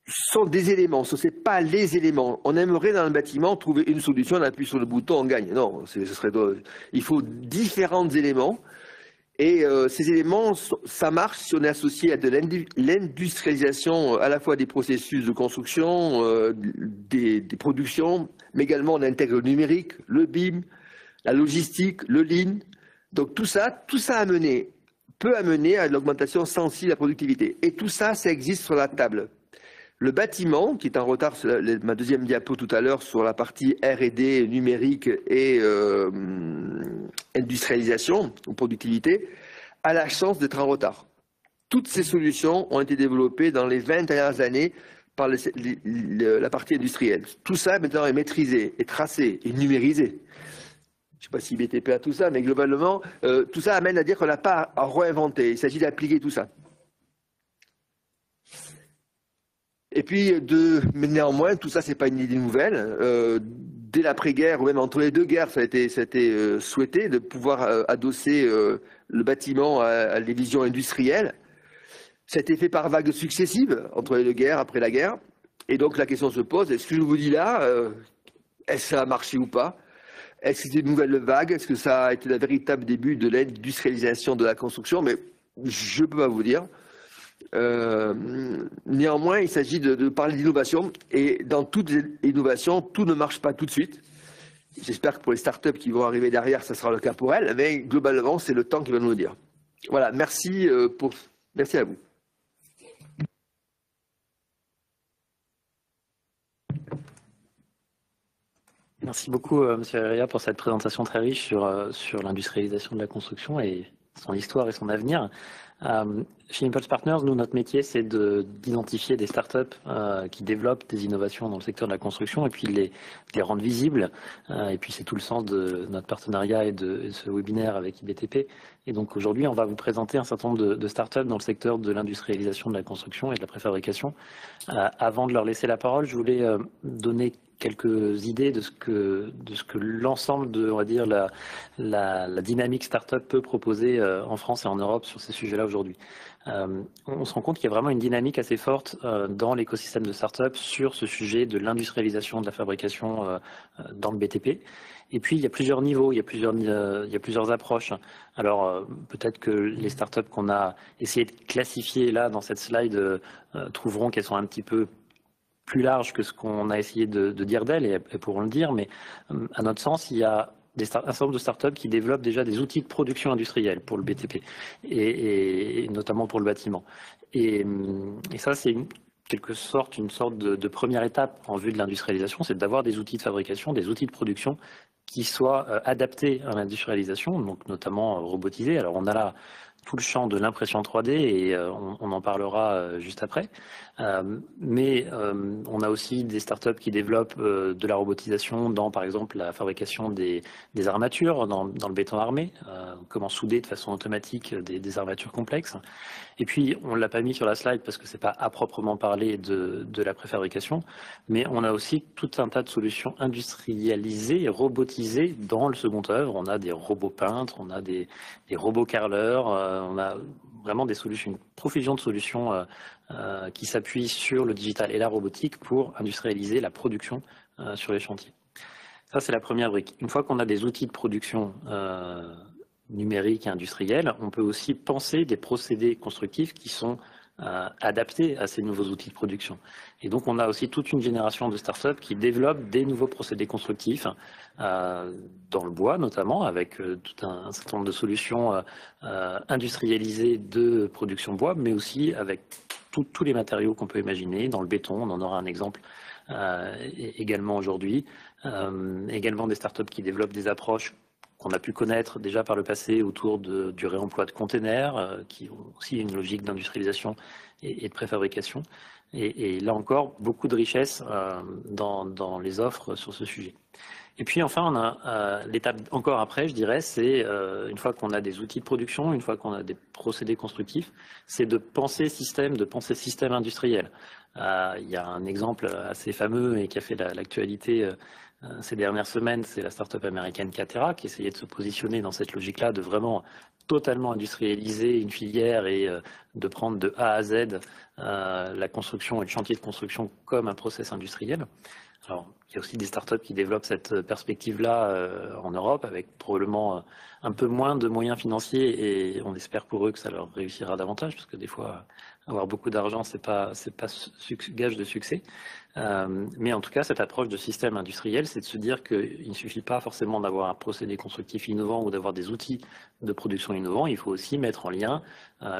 sont des éléments, ce n'est pas les éléments. On aimerait dans un bâtiment trouver une solution, on appuie sur le bouton, on gagne. Non, il faut différents éléments. Et ces éléments, ça marche si on est associé à de l'industrialisation à la fois des processus de construction, des productions, mais également on intègre le numérique, le BIM, la logistique, le Lean. Donc tout ça peut amener à l'augmentation sensible de la productivité. Et tout ça, ça existe sur la table. Le bâtiment, qui est en retard sur ma deuxième diapo tout à l'heure sur la partie R&D numérique et industrialisation ou productivité, a la chance d'être en retard. Toutes ces solutions ont été développées dans les 20 dernières années par la partie industrielle. Tout ça maintenant est maîtrisé, est tracé, est numérisé. Je ne sais pas si BTP a tout ça, mais globalement, tout ça amène à dire qu'on n'a pas à réinventer. Il s'agit d'appliquer tout ça. Et puis, mais néanmoins, tout ça, c'est pas une idée nouvelle. Dès l'après-guerre, ou même entre les deux guerres, ça a été souhaité de pouvoir adosser le bâtiment à des visions industrielles. Ça a été fait par vagues successives, entre les deux guerres, après la guerre. Et donc, la question se pose, est-ce que je vous dis là, est-ce que ça a marché ou pas? Est-ce que c'est une nouvelle vague? Est-ce que ça a été le véritable début de l'industrialisation de la construction? Mais je ne peux pas vous dire. Néanmoins, il s'agit de parler d'innovation et dans toute innovation, tout ne marche pas tout de suite. J'espère que pour les startups qui vont arriver derrière, ça sera le cas pour elles, mais globalement, c'est le temps qui va nous le dire. Voilà, merci à vous. Merci beaucoup, Monsieur Herria, pour cette présentation très riche sur l'industrialisation de la construction et son histoire et son avenir. Chez Impulse Partners, nous, notre métier, c'est d'identifier des startups qui développent des innovations dans le secteur de la construction et puis les rendre visibles. Et puis, c'est tout le sens de notre partenariat et de ce webinaire avec IBTP. Et donc, aujourd'hui, on va vous présenter un certain nombre de startups dans le secteur de l'industrialisation de la construction et de la préfabrication. Avant de leur laisser la parole, je voulais donner quelques idées de ce que l'ensemble de, on va dire, la dynamique startup peut proposer en France et en Europe sur ces sujets-là aujourd'hui. On se rend compte qu'il y a vraiment une dynamique assez forte dans l'écosystème de startup sur ce sujet de l'industrialisation de la fabrication dans le BTP. Et puis, il y a plusieurs niveaux, il y a plusieurs approches. Alors, peut-être que les startups qu'on a essayé de classifier là dans cette slide trouveront qu'elles sont un petit peu plus larges que ce qu'on a essayé de dire d'elles, et elles pourront le dire, mais à notre sens, il y a un certain nombre de startups qui développent déjà des outils de production industrielle pour le BTP, et notamment pour le bâtiment. Et ça, c'est quelque sorte une sorte de première étape en vue de l'industrialisation, c'est d'avoir des outils de fabrication, des outils de production qui soient adaptés à l'industrialisation, donc notamment robotisés. Alors on a là tout le champ de l'impression 3D et on en parlera juste après. Mais on a aussi des startups qui développent de la robotisation dans, par exemple, la fabrication des armatures, dans le béton armé, comment souder de façon automatique des armatures complexes. Et puis, on ne l'a pas mis sur la slide parce que ce n'est pas à proprement parler de la préfabrication, mais on a aussi tout un tas de solutions industrialisées et robotisées dans le second œuvre. On a des robots peintres, on a des robots carreleurs, on a vraiment des solutions, une profusion de solutions qui s'appuient sur le digital et la robotique pour industrialiser la production sur les chantiers. Ça, c'est la première brique. Une fois qu'on a des outils de production numériques et industriels, on peut aussi penser des procédés constructifs qui sont adaptés à ces nouveaux outils de production. Et donc, on a aussi toute une génération de startups qui développent des nouveaux procédés constructifs dans le bois, notamment, avec tout un certain nombre de solutions industrialisées de production bois, mais aussi avec tous les matériaux qu'on peut imaginer. Dans le béton, on en aura un exemple également aujourd'hui. Également des startups qui développent des approches qu'on a pu connaître déjà par le passé autour du réemploi de containers, qui ont aussi une logique d'industrialisation et de préfabrication. Et là encore, beaucoup de richesses dans les offres sur ce sujet. Et puis enfin, on a l'étape encore après, je dirais, c'est une fois qu'on a des outils de production, une fois qu'on a des procédés constructifs, c'est de penser système industriel. Il y a un exemple assez fameux et qui a fait l'actualité ces dernières semaines, c'est la start-up américaine Catera qui essayait de se positionner dans cette logique-là, de vraiment totalement industrialiser une filière et de prendre de A à Z la construction et le chantier de construction comme un process industriel. Alors, il y a aussi des startups qui développent cette perspective-là en Europe avec probablement un peu moins de moyens financiers et on espère pour eux que ça leur réussira davantage parce que des fois, avoir beaucoup d'argent, c'est pas gage de succès. Mais en tout cas, cette approche de système industriel, c'est de se dire qu'il ne suffit pas forcément d'avoir un procédé constructif innovant ou d'avoir des outils de production innovants. Il faut aussi mettre en lien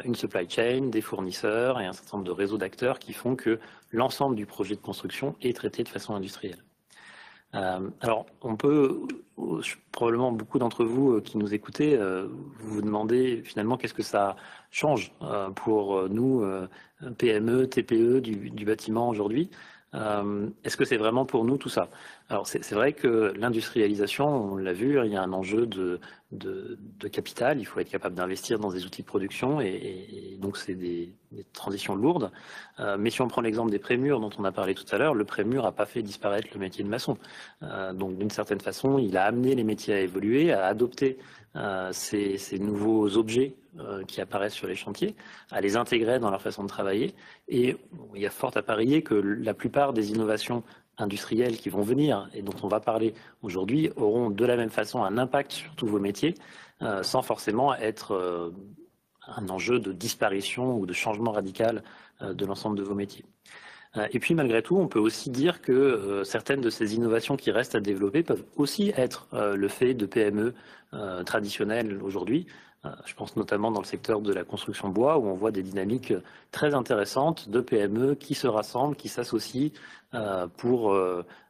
une supply chain, des fournisseurs et un certain nombre de réseaux d'acteurs qui font que l'ensemble du projet de construction est traité de façon industrielle. Alors, on peut, probablement beaucoup d'entre vous qui nous écoutez, vous demandez finalement qu'est-ce que ça change pour nous, PME, TPE du bâtiment aujourd'hui. Est-ce que c'est vraiment pour nous tout ça? Alors c'est vrai que l'industrialisation, on l'a vu, il y a un enjeu de capital, il faut être capable d'investir dans des outils de production et donc c'est des transitions lourdes. Mais si on prend l'exemple des prémurs dont on a parlé tout à l'heure, le prémur n'a pas fait disparaître le métier de maçon. Donc d'une certaine façon, il a amené les métiers à évoluer, à adopter ces nouveaux objets qui apparaissent sur les chantiers, à les intégrer dans leur façon de travailler. Et il y a fort à parier que la plupart des innovations industrielles qui vont venir et dont on va parler aujourd'hui auront de la même façon un impact sur tous vos métiers sans forcément être un enjeu de disparition ou de changement radical de l'ensemble de vos métiers. Et puis malgré tout, on peut aussi dire que certaines de ces innovations qui restent à développer peuvent aussi être le fait de PME traditionnelles aujourd'hui. Je pense notamment dans le secteur de la construction bois où on voit des dynamiques très intéressantes de PME qui se rassemblent, qui s'associent pour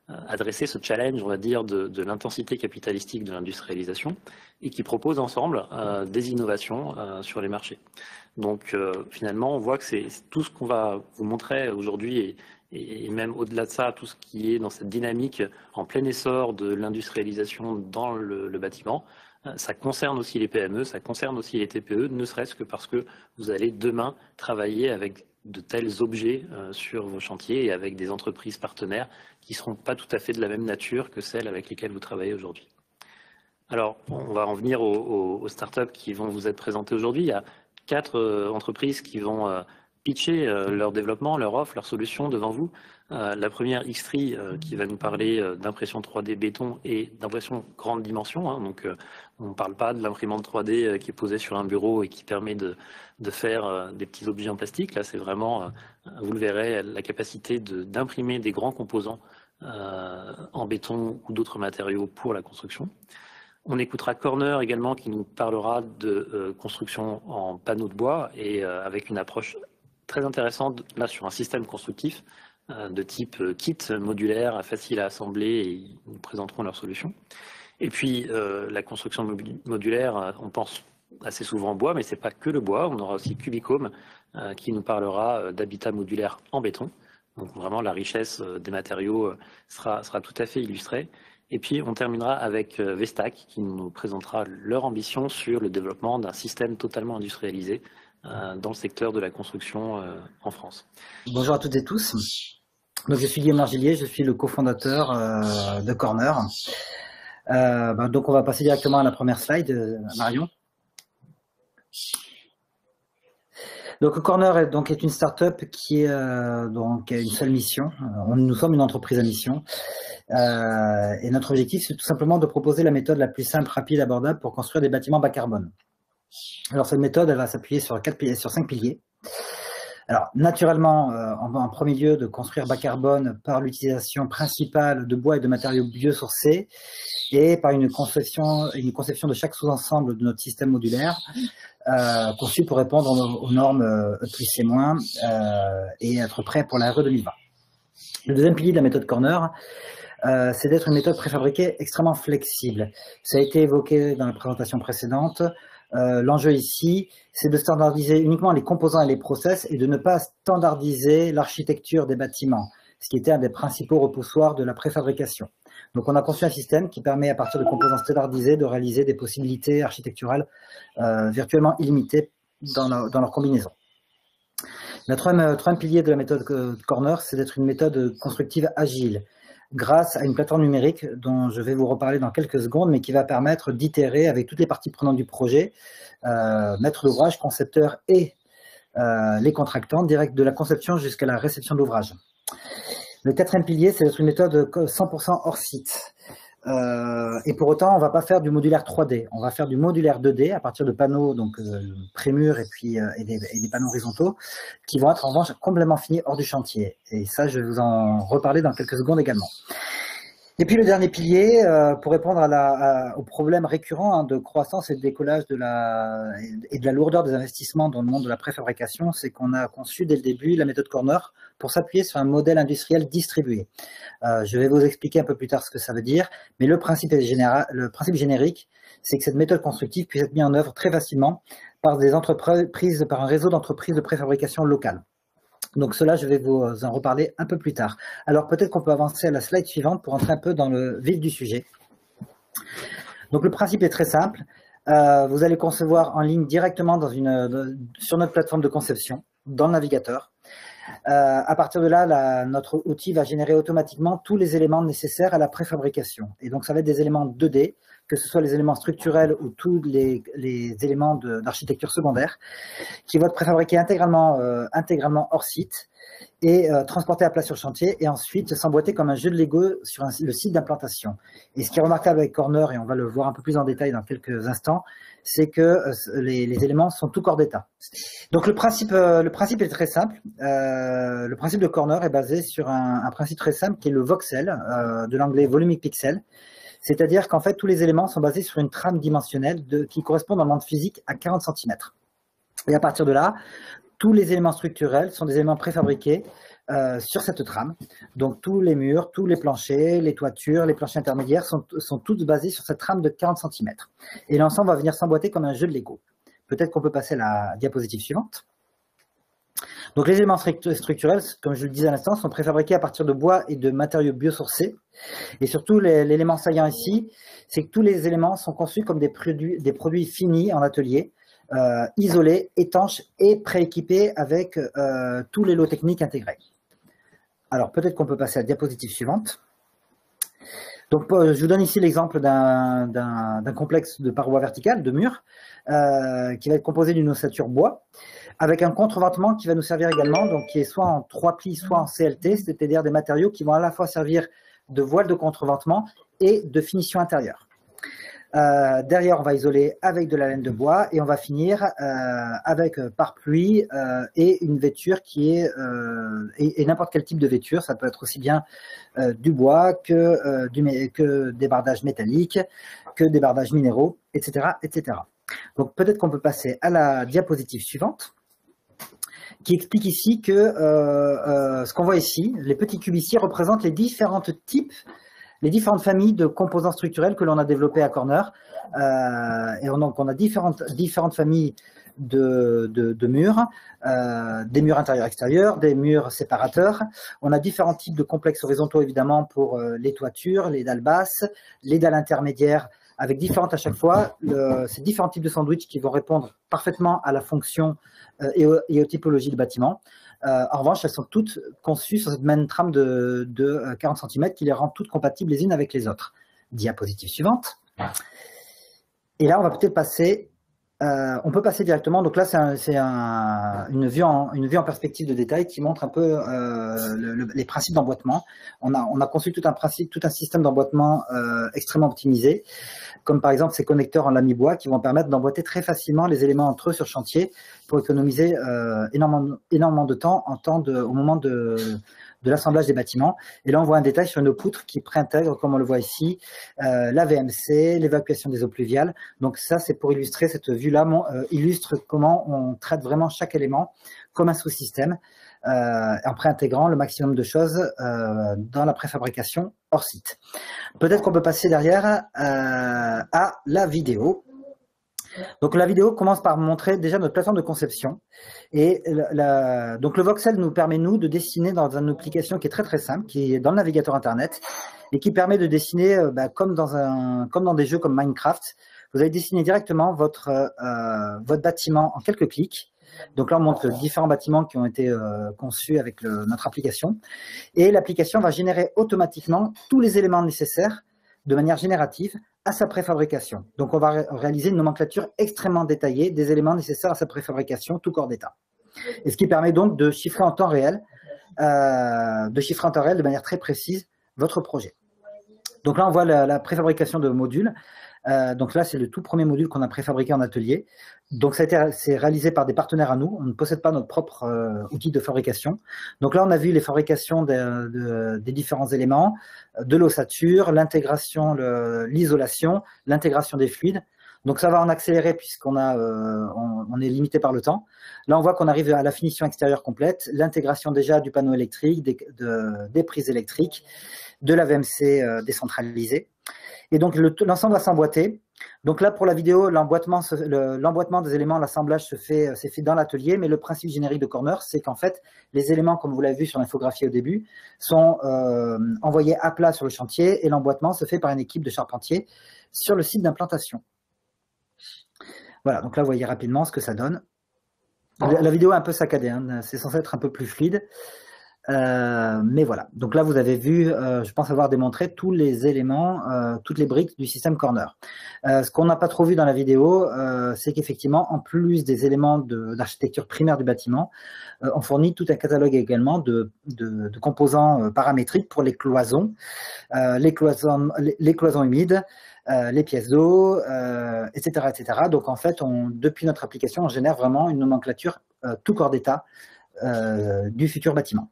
adresser ce challenge, on va dire, de l'intensité capitalistique de l'industrialisation et qui proposent ensemble des innovations sur les marchés. Donc finalement, on voit que c'est tout ce qu'on va vous montrer aujourd'hui et même au-delà de ça, tout ce qui est dans cette dynamique en plein essor de l'industrialisation dans le bâtiment, ça concerne aussi les PME, ça concerne aussi les TPE, ne serait-ce que parce que vous allez demain travailler avec de tels objets sur vos chantiers et avec des entreprises partenaires qui ne seront pas tout à fait de la même nature que celles avec lesquelles vous travaillez aujourd'hui. Alors, on va en venir aux startups qui vont vous être présentées aujourd'hui. Il y a 4 entreprises qui vont pitcher leur développement, leur offre, leurs solutions devant vous. La première, Xtree, qui va nous parler d'impression 3D béton et d'impression grande dimension. Hein. Donc, on ne parle pas de l'imprimante 3D qui est posée sur un bureau et qui permet de faire des petits objets en plastique. Là, c'est vraiment, vous le verrez, la capacité d'imprimer des grands composants en béton ou d'autres matériaux pour la construction. On écoutera Corner également qui nous parlera de construction en panneaux de bois et avec une approche très intéressante là sur un système constructif de type kit modulaire, facile à assembler et ils nous présenteront leurs solutions. Et puis la construction modulaire, on pense assez souvent au bois, mais ce n'est pas que le bois. On aura aussi Cubicom qui nous parlera d'habitat modulaire en béton. Donc vraiment la richesse des matériaux sera tout à fait illustrée. Et puis on terminera avec Vestac qui nous présentera leur ambition sur le développement d'un système totalement industrialisé dans le secteur de la construction en France. Bonjour à toutes et tous. Donc, je suis Guillaume Argilier, je suis le cofondateur de Corner. Donc on va passer directement à la première slide, Marion. Donc Corner est une start-up qui a une seule mission. Nous sommes une entreprise à mission. Et notre objectif, c'est tout simplement de proposer la méthode la plus simple, rapide, abordable pour construire des bâtiments bas carbone. Alors cette méthode, elle va s'appuyer sur 5 piliers. Alors naturellement, en premier lieu, de construire bas carbone par l'utilisation principale de bois et de matériaux biosourcés et par une conception de chaque sous-ensemble de notre système modulaire conçu pour répondre aux normes E+C- et être prêt pour la RE 2020. Le deuxième pilier de la méthode Corner, c'est d'être une méthode préfabriquée extrêmement flexible. Ça a été évoqué dans la présentation précédente. L'enjeu ici, c'est de standardiser uniquement les composants et les process et de ne pas standardiser l'architecture des bâtiments, ce qui était un des principaux repoussoirs de la préfabrication. Donc on a conçu un système qui permet à partir de composants standardisés de réaliser des possibilités architecturales virtuellement illimitées dans leur combinaison. Le troisième pilier de la méthode Corner, c'est d'être une méthode constructive agile, grâce à une plateforme numérique dont je vais vous reparler dans quelques secondes, mais qui va permettre d'itérer avec toutes les parties prenantes du projet, maître d'ouvrage, concepteur et les contractants, direct de la conception jusqu'à la réception de l'ouvrage. Le quatrième pilier, c'est d'être une méthode 100% hors site. Et pour autant, on ne va pas faire du modulaire 3D, on va faire du modulaire 2D à partir de panneaux, donc prémurs et des panneaux horizontaux, qui vont être en revanche complètement finis hors du chantier. Et ça, je vais vous en reparler dans quelques secondes également. Et puis le dernier pilier, pour répondre aux problèmes récurrents de croissance et de décollage et de la lourdeur des investissements dans le monde de la préfabrication, c'est qu'on a conçu dès le début la méthode Corner pour s'appuyer sur un modèle industriel distribué. Je vais vous expliquer un peu plus tard ce que ça veut dire, mais le principe générique, c'est que cette méthode constructive puisse être mise en œuvre très facilement par un réseau d'entreprises de préfabrication locales. Donc cela, je vais vous en reparler un peu plus tard. Alors peut-être qu'on peut avancer à la slide suivante pour entrer un peu dans le vif du sujet. Donc le principe est très simple. Vous allez concevoir en ligne directement sur notre plateforme de conception, dans le navigateur. À partir de là, notre outil va générer automatiquement tous les éléments nécessaires à la préfabrication. Et donc ça va être des éléments 2D, que ce soit les éléments structurels ou tous les éléments d'architecture secondaire, qui vont être préfabriqués intégralement hors site et transportés à plat sur chantier et ensuite s'emboîter comme un jeu de Lego sur le site d'implantation. Et ce qui est remarquable avec Corner, et on va le voir un peu plus en détail dans quelques instants, c'est que les éléments sont tout corps d'état. Donc le principe est très simple. Le principe de Corner est basé sur un principe très simple qui est le voxel, de l'anglais volumic pixel. C'est-à-dire qu'en fait, tous les éléments sont basés sur une trame dimensionnelle qui correspond dans le monde physique à 40 cm. Et à partir de là, tous les éléments structurels sont des éléments préfabriqués sur cette trame. Donc tous les murs, tous les planchers, les toitures, les planchers intermédiaires sont tous basés sur cette trame de 40 cm. Et l'ensemble va venir s'emboîter comme un jeu de Lego. Peut-être qu'on peut passer à la diapositive suivante. Donc les éléments structurels, comme je le disais à l'instant, sont préfabriqués à partir de bois et de matériaux biosourcés. Et surtout, l'élément saillant ici, c'est que tous les éléments sont conçus comme des produits finis en atelier, isolés, étanches et prééquipés avec tous les lots techniques intégrés. Alors peut-être qu'on peut passer à la diapositive suivante. Donc je vous donne ici l'exemple d'un complexe de parois verticales, de murs, qui va être composé d'une ossature bois, avec un contreventement qui va nous servir également, donc qui est soit en 3 plis, soit en CLT, c'est-à-dire des matériaux qui vont à la fois servir de voile de contreventement et de finition intérieure. Derrière, on va isoler avec de la laine de bois et on va finir avec pare-pluie et une vêture qui est et n'importe quel type de vêture. Ça peut être aussi bien du bois que des bardages métalliques, que des bardages minéraux, etc., etc. Donc peut-être qu'on peut passer à la diapositive suivante, qui explique ici que ce qu'on voit ici, les petits cubes ici représentent les différentes familles de composants structurels que l'on a développés à Corner. Et donc on a différentes familles de murs, des murs intérieurs-extérieurs, des murs séparateurs. On a différents types de complexes horizontaux évidemment pour les toitures, les dalles basses, les dalles intermédiaires, avec différentes à chaque fois, ces différents types de sandwich qui vont répondre parfaitement à la fonction et aux typologies de bâtiments. En revanche, elles sont toutes conçues sur cette même trame de 40 cm qui les rend toutes compatibles les unes avec les autres. Diapositive suivante. Et là, on va peut-être passer, on peut passer directement. Donc là, c'est une vue en perspective de détail qui montre un peu les principes d'emboîtement. On a conçu tout un système d'emboîtement extrêmement optimisé, comme par exemple ces connecteurs en lami bois qui vont permettre d'emboîter très facilement les éléments entre eux sur chantier pour économiser énormément de temps au moment de l'assemblage des bâtiments. Et là, on voit un détail sur une poutre qui préintègre, comme on le voit ici, la VMC, l'évacuation des eaux pluviales. Donc ça, c'est pour illustrer cette vue-là, illustre comment on traite vraiment chaque élément comme un sous-système, en préintégrant le maximum de choses dans la préfabrication hors site. Peut-être qu'on peut passer derrière à la vidéo. Donc la vidéo commence par montrer déjà notre plateforme de conception. Et donc le voxel nous permet, de dessiner dans une application qui est très très simple, qui est dans le navigateur Internet, et qui permet de dessiner comme dans des jeux comme Minecraft. Vous allez dessiner directement votre bâtiment en quelques clics. Donc là, on montre différents bâtiments qui ont été conçus avec notre application. Et l'application va générer automatiquement tous les éléments nécessaires de manière générative à sa préfabrication. Donc on va réaliser une nomenclature extrêmement détaillée des éléments nécessaires à sa préfabrication, tout corps d'état. Et ce qui permet donc de chiffrer en temps réel, de manière très précise votre projet. Donc là, on voit la préfabrication de modules. Donc là, c'est le tout premier module qu'on a préfabriqué en atelier. Donc c'est réalisé par des partenaires à nous. On ne possède pas notre propre outil de fabrication. Donc là, on a vu les fabrications des différents éléments, de l'ossature, l'intégration, l'isolation, l'intégration des fluides. Donc ça va en accélérer puisqu'on on est limité par le temps. Là, on voit qu'on arrive à la finition extérieure complète, l'intégration déjà du panneau électrique, des prises électriques, de la VMC décentralisée. Et donc, l'ensemble va s'emboîter. Donc là, pour la vidéo, l'emboîtement des éléments, l'assemblage s'est fait dans l'atelier, mais le principe générique de Corner, c'est qu'en fait, les éléments, comme vous l'avez vu sur l'infographie au début, sont envoyés à plat sur le chantier et l'emboîtement se fait par une équipe de charpentiers sur le site d'implantation. Voilà, donc là, vous voyez rapidement ce que ça donne. La vidéo est un peu saccadée, hein, c'est censé être un peu plus fluide. Mais voilà, donc là vous avez vu, je pense avoir démontré tous les éléments, toutes les briques du système Corner. Ce qu'on n'a pas trop vu dans la vidéo, c'est qu'effectivement, en plus des éléments d'architecture primaire du bâtiment, on fournit tout un catalogue également de composants paramétriques pour les cloisons humides, les pièces d'eau, etc., etc. Donc en fait, depuis notre application, on génère vraiment une nomenclature tout corps d'état du futur bâtiment.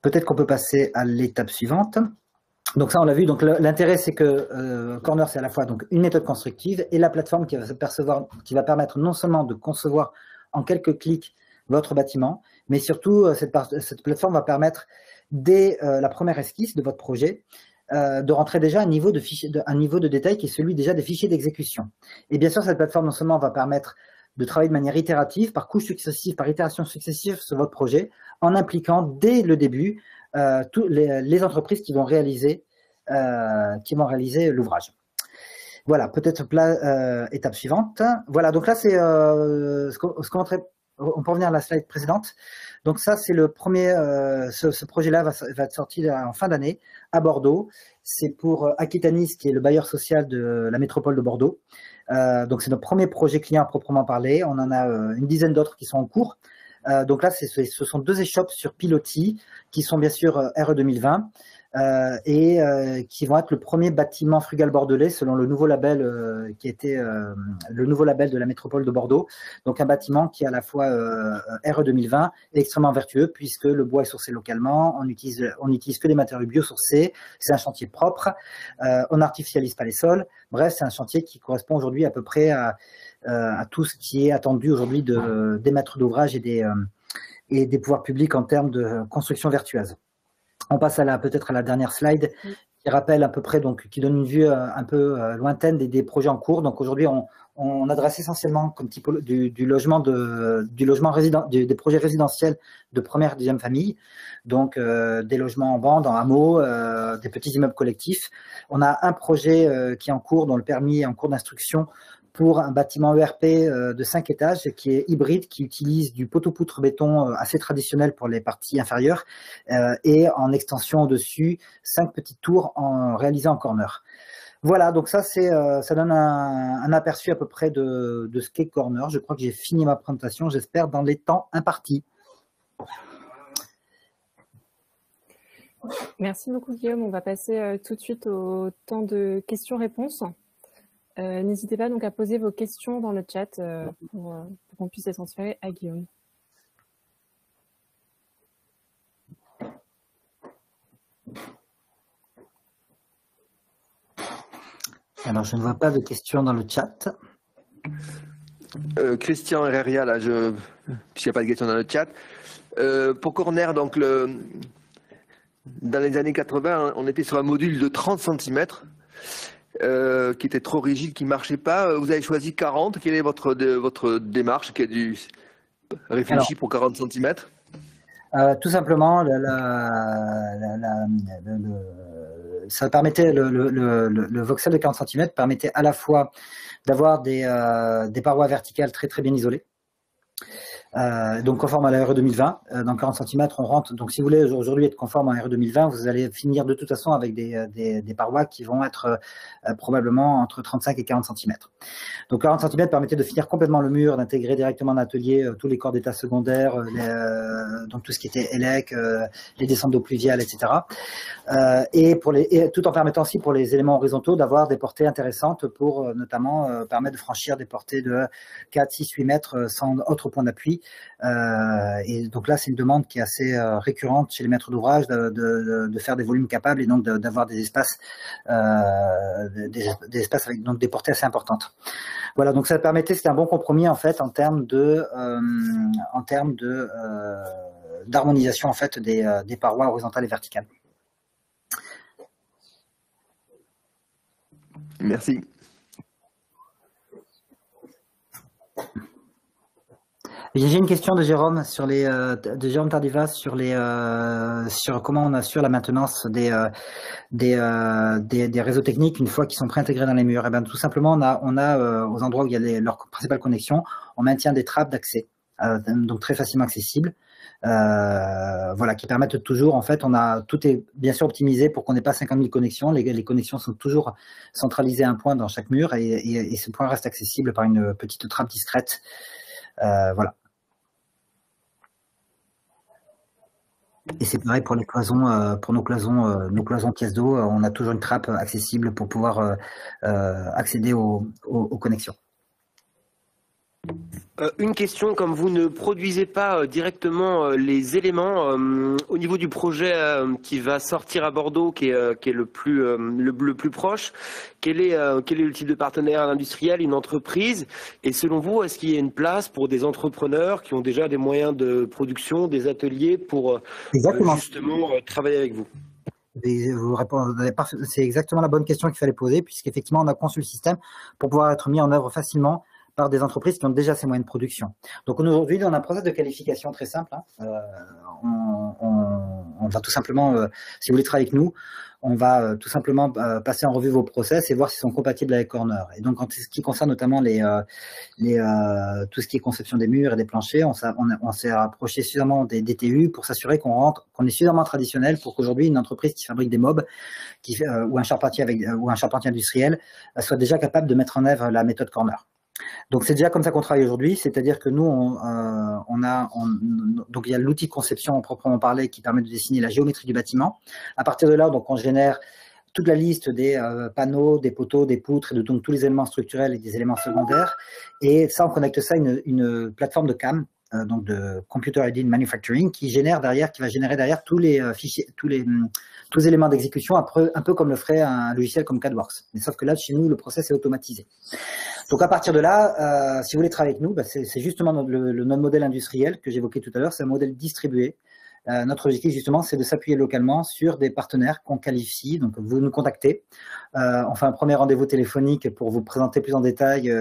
Peut-être qu'on peut passer à l'étape suivante. Donc ça, on l'a vu. Donc l'intérêt, c'est que Corner, c'est à la fois donc une méthode constructive et la plateforme qui va permettre non seulement de concevoir en quelques clics votre bâtiment, mais surtout, cette plateforme va permettre, dès la première esquisse de votre projet, de rentrer déjà à un niveau de détail qui est celui déjà des fichiers d'exécution. Et bien sûr, cette plateforme non seulement va permettre de travailler de manière itérative, par couches successives, par itérations successives sur votre projet, en impliquant dès le début toutes les entreprises qui vont réaliser l'ouvrage. Voilà, peut-être étape suivante. Voilà, donc là, c'est on peut revenir à la slide précédente. Donc ça, c'est le premier, ce projet-là va être sorti en fin d'année à Bordeaux. C'est pour Aquitanis, qui est le bailleur social de la métropole de Bordeaux. Donc c'est notre premier projet client à proprement parler. On en a une dizaine d'autres qui sont en cours. Donc là, ce sont 2 échoppes sur Pilotis qui sont bien sûr RE 2020 et qui vont être le premier bâtiment frugal bordelais selon le nouveau label qui était le nouveau label de la métropole de Bordeaux. Donc un bâtiment qui est à la fois RE 2020 et extrêmement vertueux puisque le bois est sourcé localement, on utilise que des matériaux biosourcés, c'est un chantier propre, on n'artificialise pas les sols. Bref, c'est un chantier qui correspond aujourd'hui à peu près à tout ce qui est attendu aujourd'hui des maîtres d'ouvrage et des pouvoirs publics en termes de construction vertueuse. On passe peut-être à la dernière slide qui rappelle à peu près, donc qui donne une vue un peu lointaine des projets en cours. Donc aujourd'hui, on adresse essentiellement comme type des projets résidentiels de première et deuxième famille, donc des logements en bande, en hameau, des petits immeubles collectifs. On a un projet qui est en cours, dont le permis est en cours d'instruction, pour un bâtiment ERP de 5 étages qui est hybride, qui utilise du poteau-poutre béton assez traditionnel pour les parties inférieures et en extension au-dessus, 5 petites tours réalisées en corner. Voilà, donc ça donne un aperçu à peu près de ce qu'est Corner. Je crois que j'ai fini ma présentation, j'espère, dans les temps impartis. Merci beaucoup Guillaume, on va passer tout de suite au temps de questions-réponses. N'hésitez pas donc à poser vos questions dans le chat pour qu'on puisse les transférer à Guillaume. Alors, je ne vois pas de questions dans le chat. Christian Herreria, là, puisqu'il n'y a pas de questions dans le chat. Pour Corner, donc, dans les années 80, on était sur un module de 30 cm. Qui était trop rigide, qui ne marchait pas. Vous avez choisi 40. Quelle est votre démarche qui est réfléchie pour 40 cm? Tout simplement, ça permettait, le voxel de 40 cm permettait à la fois d'avoir des parois verticales très très bien isolées. Donc conforme à la RE 2020, dans 40 cm on rentre, donc si vous voulez aujourd'hui être conforme à RE 2020, vous allez finir de toute façon avec des parois qui vont être probablement entre 35 et 40 cm. Donc 40 cm permettait de finir complètement le mur, d'intégrer directement dans l'atelier tous les corps d'état secondaires, donc tout ce qui était élec, les descentes d'eau pluviale, etc. Et tout en permettant aussi pour les éléments horizontaux d'avoir des portées intéressantes pour notamment permettre de franchir des portées de 4, 6, 8 mètres sans autre point d'appui. Et donc là, c'est une demande qui est assez récurrente chez les maîtres d'ouvrage de faire des volumes capables et donc d'avoir des espaces avec donc des portées assez importantes. Voilà, donc ça permettait, c'était un bon compromis en fait en termes d'harmonisation en fait des parois horizontales et verticales. Merci. J'ai une question de Jérôme Jérôme Tardivas sur comment on assure la maintenance des réseaux techniques une fois qu'ils sont préintégrés dans les murs. Et bien tout simplement, on a aux endroits où il y a leur principale connexion, on maintient des trappes d'accès, donc très facilement accessibles. Voilà, qui permettent toujours, en fait, tout est bien sûr optimisé pour qu'on n'ait pas 50 000 connexions. Les connexions sont toujours centralisées à un point dans chaque mur et ce point reste accessible par une petite trappe discrète. Voilà. Et c'est pareil pour les cloisons, pour nos cloisons pièces d'eau, on a toujours une trappe accessible pour pouvoir accéder aux connexions. Une question, comme vous ne produisez pas directement les éléments, au niveau du projet qui va sortir à Bordeaux, qui est le plus proche, quel est le type de partenaire, un industriel, une entreprise? Et selon vous, est-ce qu'il y a une place pour des entrepreneurs qui ont déjà des moyens de production, des ateliers pour justement travailler avec vous? C'est exactement la bonne question qu'il fallait poser, puisqu'effectivement, on a conçu le système pour pouvoir être mis en œuvre facilement par des entreprises qui ont déjà ces moyens de production. Donc aujourd'hui, on a un process de qualification très simple. On va tout simplement, si vous voulez travailler avec nous, on va tout simplement passer en revue vos process et voir s'ils sont compatibles avec Corner. Et donc, en ce qui concerne notamment tout ce qui est conception des murs et des planchers, on s'est rapproché suffisamment des DTU pour s'assurer qu'on est suffisamment traditionnel pour qu'aujourd'hui, une entreprise qui fabrique des mobs ou un charpentier industriel soit déjà capable de mettre en œuvre la méthode Corner. Donc c'est déjà comme ça qu'on travaille aujourd'hui, c'est-à-dire que nous, donc il y a l'outil de conception proprement parlé qui permet de dessiner la géométrie du bâtiment. À partir de là, donc on génère toute la liste des panneaux, des poteaux, des poutres, et de donc tous les éléments structurels et des éléments secondaires. Et ça, on connecte ça à une plateforme de CAM, donc de Computer Aided Manufacturing, qui va générer derrière tous les fichiers, tous les éléments d'exécution, un peu comme le ferait un logiciel comme CADWorks. Mais sauf que là, chez nous, le process est automatisé. Donc à partir de là, si vous voulez travailler avec nous, c'est justement notre modèle industriel que j'évoquais tout à l'heure, c'est un modèle distribué. Notre objectif justement, c'est de s'appuyer localement sur des partenaires qu'on qualifie. Donc vous nous contactez, on fait un premier rendez-vous téléphonique pour vous présenter plus en détail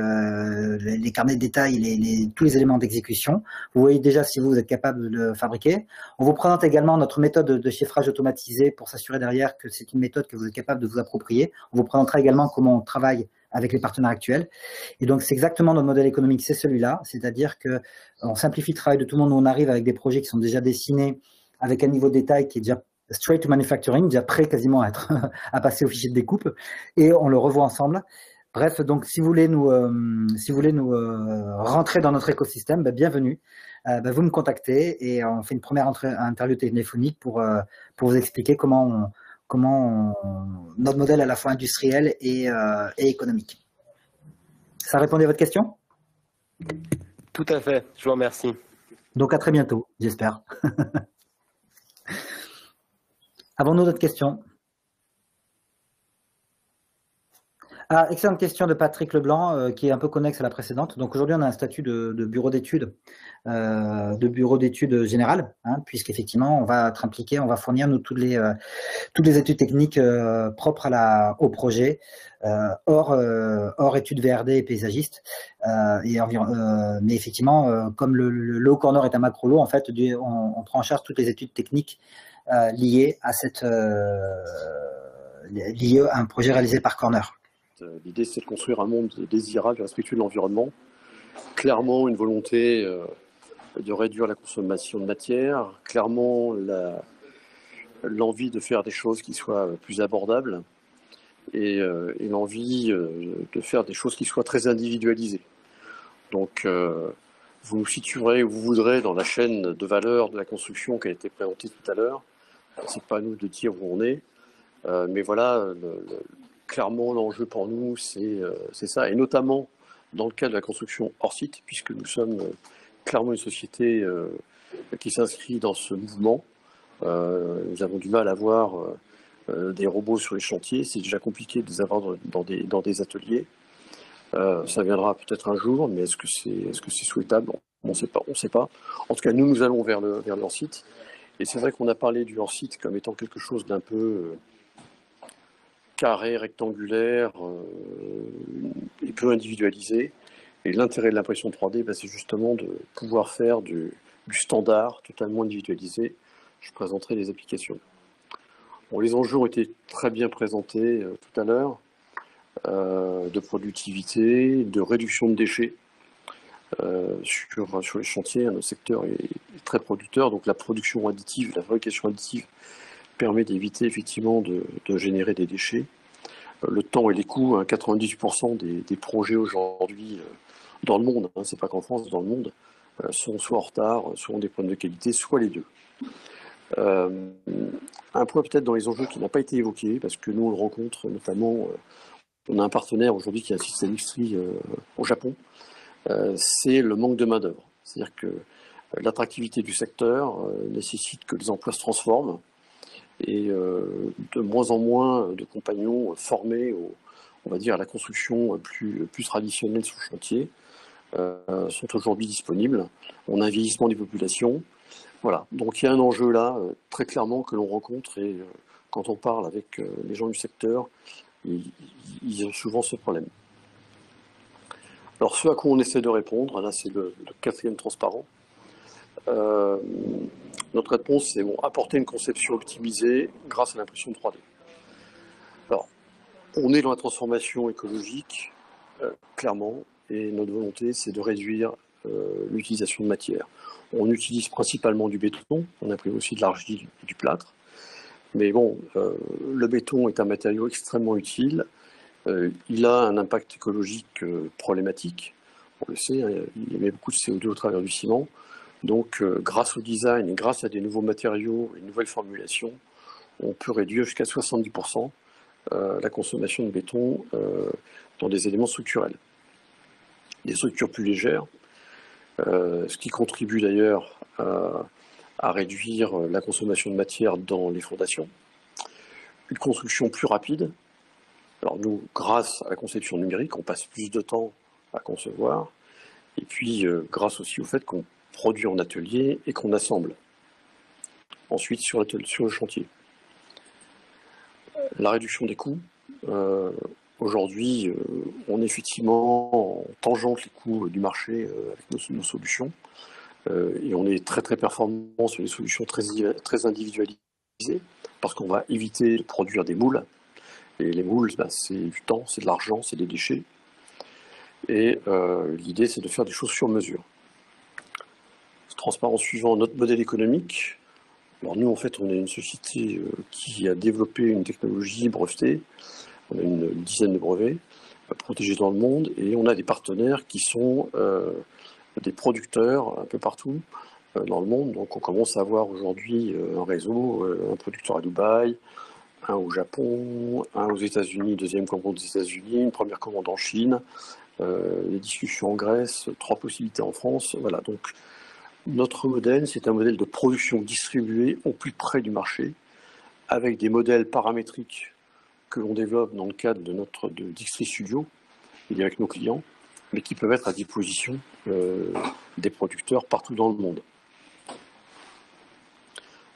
les carnets de détails, tous les éléments d'exécution. Vous voyez déjà si vous êtes capable de le fabriquer. On vous présente également notre méthode de chiffrage automatisé pour s'assurer derrière que c'est une méthode que vous êtes capable de vous approprier. On vous présentera également comment on travaille avec les partenaires actuels. Et donc, c'est exactement notre modèle économique, c'est celui-là. C'est-à-dire qu'on simplifie le travail de tout le monde. On arrive avec des projets qui sont déjà dessinés, avec un niveau de détail qui est déjà straight to manufacturing, déjà prêt quasiment à passer au fichier de découpe. Et on le revoit ensemble. Bref, donc, si vous voulez nous rentrer dans notre écosystème, bienvenue. Vous me contactez et on fait une première interview téléphonique pour vous expliquer comment notre modèle à la fois industriel et économique. Ça répondait à votre question? Tout à fait, je vous remercie. Donc à très bientôt, j'espère. Avons-nous d'autres questions? Excellente question de Patrick Leblanc, qui est un peu connexe à la précédente. Donc aujourd'hui, on a un statut de bureau d'études, général, puisqu'effectivement, on va être impliqué, on va fournir nous toutes les études techniques propres au projet, hors études VRD et paysagistes. Mais effectivement, comme le haut corner est un macro lot, en fait, on prend en charge toutes les études techniques liées à un projet réalisé par Corner. L'idée, c'est de construire un monde désirable et respectueux de l'environnement. Clairement, une volonté de réduire la consommation de matière. Clairement, l'envie de faire des choses qui soient plus abordables. Et l'envie de faire des choses qui soient très individualisées. Donc, vous nous situerez où vous voudrez dans la chaîne de valeur de la construction qui a été présentée tout à l'heure. C'est pas à nous de dire où on est. Mais voilà, clairement, l'enjeu pour nous, c'est ça, et notamment dans le cas de la construction hors site, puisque nous sommes clairement une société qui s'inscrit dans ce mouvement. Nous avons du mal à voir des robots sur les chantiers, c'est déjà compliqué de les avoir dans des ateliers. Ça viendra peut-être un jour, mais est-ce que c'est souhaitable? On ne sait pas. En tout cas, nous allons vers le hors-site. Et c'est vrai qu'on a parlé du hors-site comme étant quelque chose d'un peu carré, rectangulaire et peu individualisé. Et l'intérêt de l'impression 3D, c'est justement de pouvoir faire du standard totalement individualisé. Je présenterai les applications. Bon, les enjeux ont été très bien présentés tout à l'heure, de productivité, de réduction de déchets. Sur les chantiers, le secteur est très producteur, donc la production additive, la fabrication additive permet d'éviter effectivement de générer des déchets. Le temps et les coûts, 98% des projets aujourd'hui dans le monde, c'est pas qu'en France, dans le monde, sont soit en retard, soit ont des problèmes de qualité, soit les deux. Un point peut-être dans les enjeux qui n'a pas été évoqué, parce que nous on le rencontre notamment, on a un partenaire aujourd'hui qui a un système industrie au Japon, c'est le manque de main-d'œuvre. C'est-à-dire que l'attractivité du secteur nécessite que les emplois se transforment et de moins en moins de compagnons formés on va dire, à la construction plus traditionnelle sur le chantier sont aujourd'hui disponibles. On a un vieillissement des populations. Voilà, donc il y a un enjeu là, très clairement, que l'on rencontre et quand on parle avec les gens du secteur, ils ont souvent ce problème. Alors ce à quoi on essaie de répondre, là c'est le quatrième transparent. Notre réponse c'est apporter une conception optimisée grâce à l'impression 3D. Alors, on est dans la transformation écologique, clairement, et notre volonté c'est de réduire l'utilisation de matière. On utilise principalement du béton, on imprime aussi de l'argile et du plâtre, mais bon, le béton est un matériau extrêmement utile. Il a un impact écologique problématique, on le sait, hein, il émet beaucoup de CO2 au travers du ciment. Donc, grâce au design et grâce à des nouveaux matériaux et une nouvelle formulation, on peut réduire jusqu'à 70% la consommation de béton dans des éléments structurels. Des structures plus légères, ce qui contribue d'ailleurs à réduire la consommation de matière dans les fondations. Une construction plus rapide. Alors nous, grâce à la conception numérique, on passe plus de temps à concevoir, et puis grâce aussi au fait qu'on produit en atelier et qu'on assemble ensuite sur le chantier. La réduction des coûts. Aujourd'hui, on est effectivement en tangente les coûts du marché avec nos solutions, et on est très très performant sur les solutions très individualisées, parce qu'on va éviter de produire des moules. Et les moules, c'est du temps, c'est de l'argent, c'est des déchets. Et l'idée, c'est de faire des choses sur mesure. Transparent suivant, notre modèle économique. Alors nous, en fait, on est une société qui a développé une technologie brevetée. On a une dizaine de brevets protégés dans le monde, et on a des partenaires qui sont des producteurs un peu partout dans le monde. Donc on commence à avoir aujourd'hui un réseau, un producteur à Dubaï, un au Japon, un aux États-Unis, deuxième commande aux États-Unis, une première commande en Chine, les discussions en Grèce, 3 possibilités en France. Voilà, donc notre modèle, c'est un modèle de production distribuée au plus près du marché, avec des modèles paramétriques que l'on développe dans le cadre de notre Dixtri Studio, et avec nos clients, mais qui peuvent être à disposition des producteurs partout dans le monde.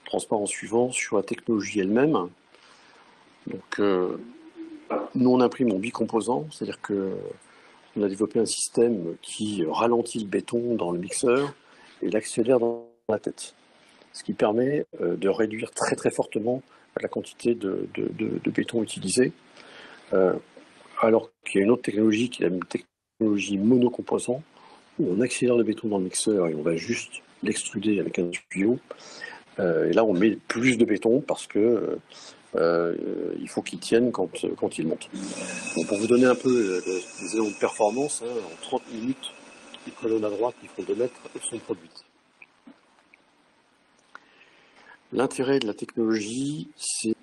Transparent suivant, sur la technologie elle-même. Donc, nous, on imprime en bicomposant, c'est-à-dire qu'on a développé un système qui ralentit le béton dans le mixeur et l'accélère dans la tête, ce qui permet de réduire très très fortement la quantité de béton utilisé, alors qu'il y a une autre technologie qui est la technologie monocomposant, où on accélère le béton dans le mixeur et on va juste l'extruder avec un tuyau. Et là, on met plus de béton parce que il faut qu'il tienne quand il monte. Donc, pour vous donner un peu des éléments de performance, hein, en 30 minutes, les colonnes à droite qui font 2 mètres sont produites. L'intérêt de la technologie, c'est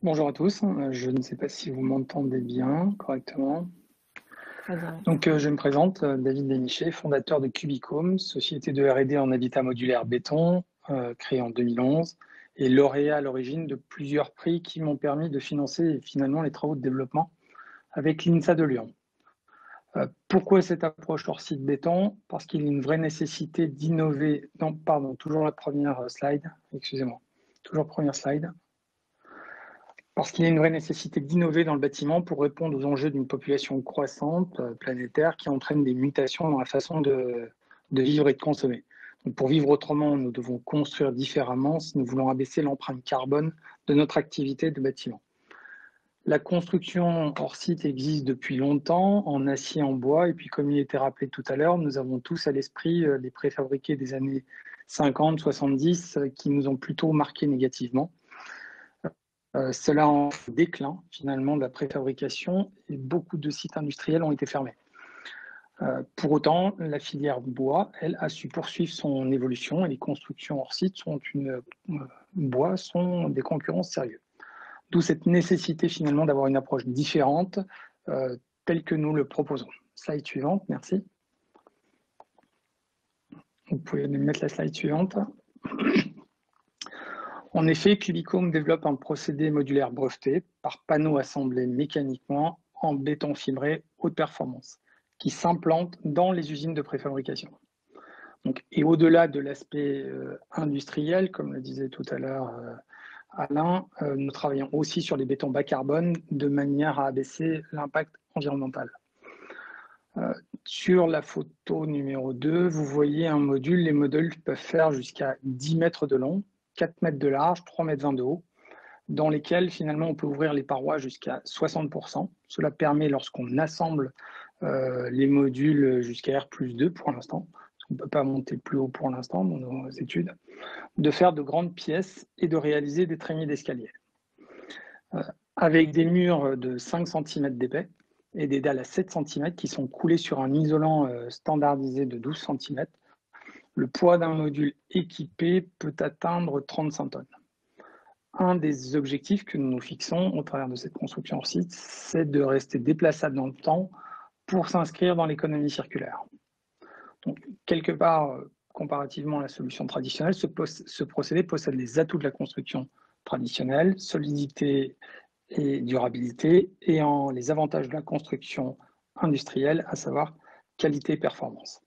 Bonjour à tous, je ne sais pas si vous m'entendez bien correctement. Très bien. Donc, je me présente, David Déniché, fondateur de Cubicom, société de R&D en habitat modulaire béton, créée en 2011, et lauréat à l'origine de plusieurs prix qui m'ont permis de financer finalement les travaux de développement avec l'INSA de Lyon. Pourquoi cette approche hors site béton? Parce qu'il y a une vraie nécessité d'innover. Non, pardon, toujours la première slide, excusez-moi. Toujours première slide. Parce qu'il y a une vraie nécessité d'innover dans le bâtiment pour répondre aux enjeux d'une population croissante, planétaire, qui entraîne des mutations dans la façon de vivre et de consommer. Donc pour vivre autrement, nous devons construire différemment si nous voulons abaisser l'empreinte carbone de notre activité de bâtiment. La construction hors site existe depuis longtemps, en acier, en bois, et puis comme il était rappelé tout à l'heure, nous avons tous à l'esprit les préfabriqués des années 50, 70 qui nous ont plutôt marqués négativement. Cela en déclin finalement de la préfabrication et beaucoup de sites industriels ont été fermés. Pour autant, la filière bois, elle, a su poursuivre son évolution et les constructions hors site bois sont des concurrents sérieux. D'où cette nécessité finalement d'avoir une approche différente telle que nous le proposons. Slide suivante, merci. Vous pouvez mettre la slide suivante. En effet, Cubicom développe un procédé modulaire breveté par panneaux assemblés mécaniquement en béton fibré haute performance qui s'implante dans les usines de préfabrication. Donc, et au-delà de l'aspect industriel, comme le disait tout à l'heure Alain, nous travaillons aussi sur les bétons bas carbone de manière à abaisser l'impact environnemental. Sur la photo numéro 2, vous voyez un module. Les modules peuvent faire jusqu'à 10 mètres de long, 4 mètres de large, 3,20 mètres de haut, dans lesquels finalement on peut ouvrir les parois jusqu'à 60%. Cela permet, lorsqu'on assemble les modules jusqu'à R+2 pour l'instant, on ne peut pas monter plus haut pour l'instant dans nos études, de faire de grandes pièces et de réaliser des traînées d'escalier. Avec des murs de 5 cm d'épais et des dalles à 7 cm qui sont coulées sur un isolant standardisé de 12 cm, le poids d'un module équipé peut atteindre 35 tonnes. Un des objectifs que nous nous fixons au travers de cette construction hors site, c'est de rester déplaçable dans le temps pour s'inscrire dans l'économie circulaire. Donc, quelque part, comparativement à la solution traditionnelle, ce procédé possède les atouts de la construction traditionnelle, solidité et durabilité, et les avantages de la construction industrielle, à savoir qualité et performance.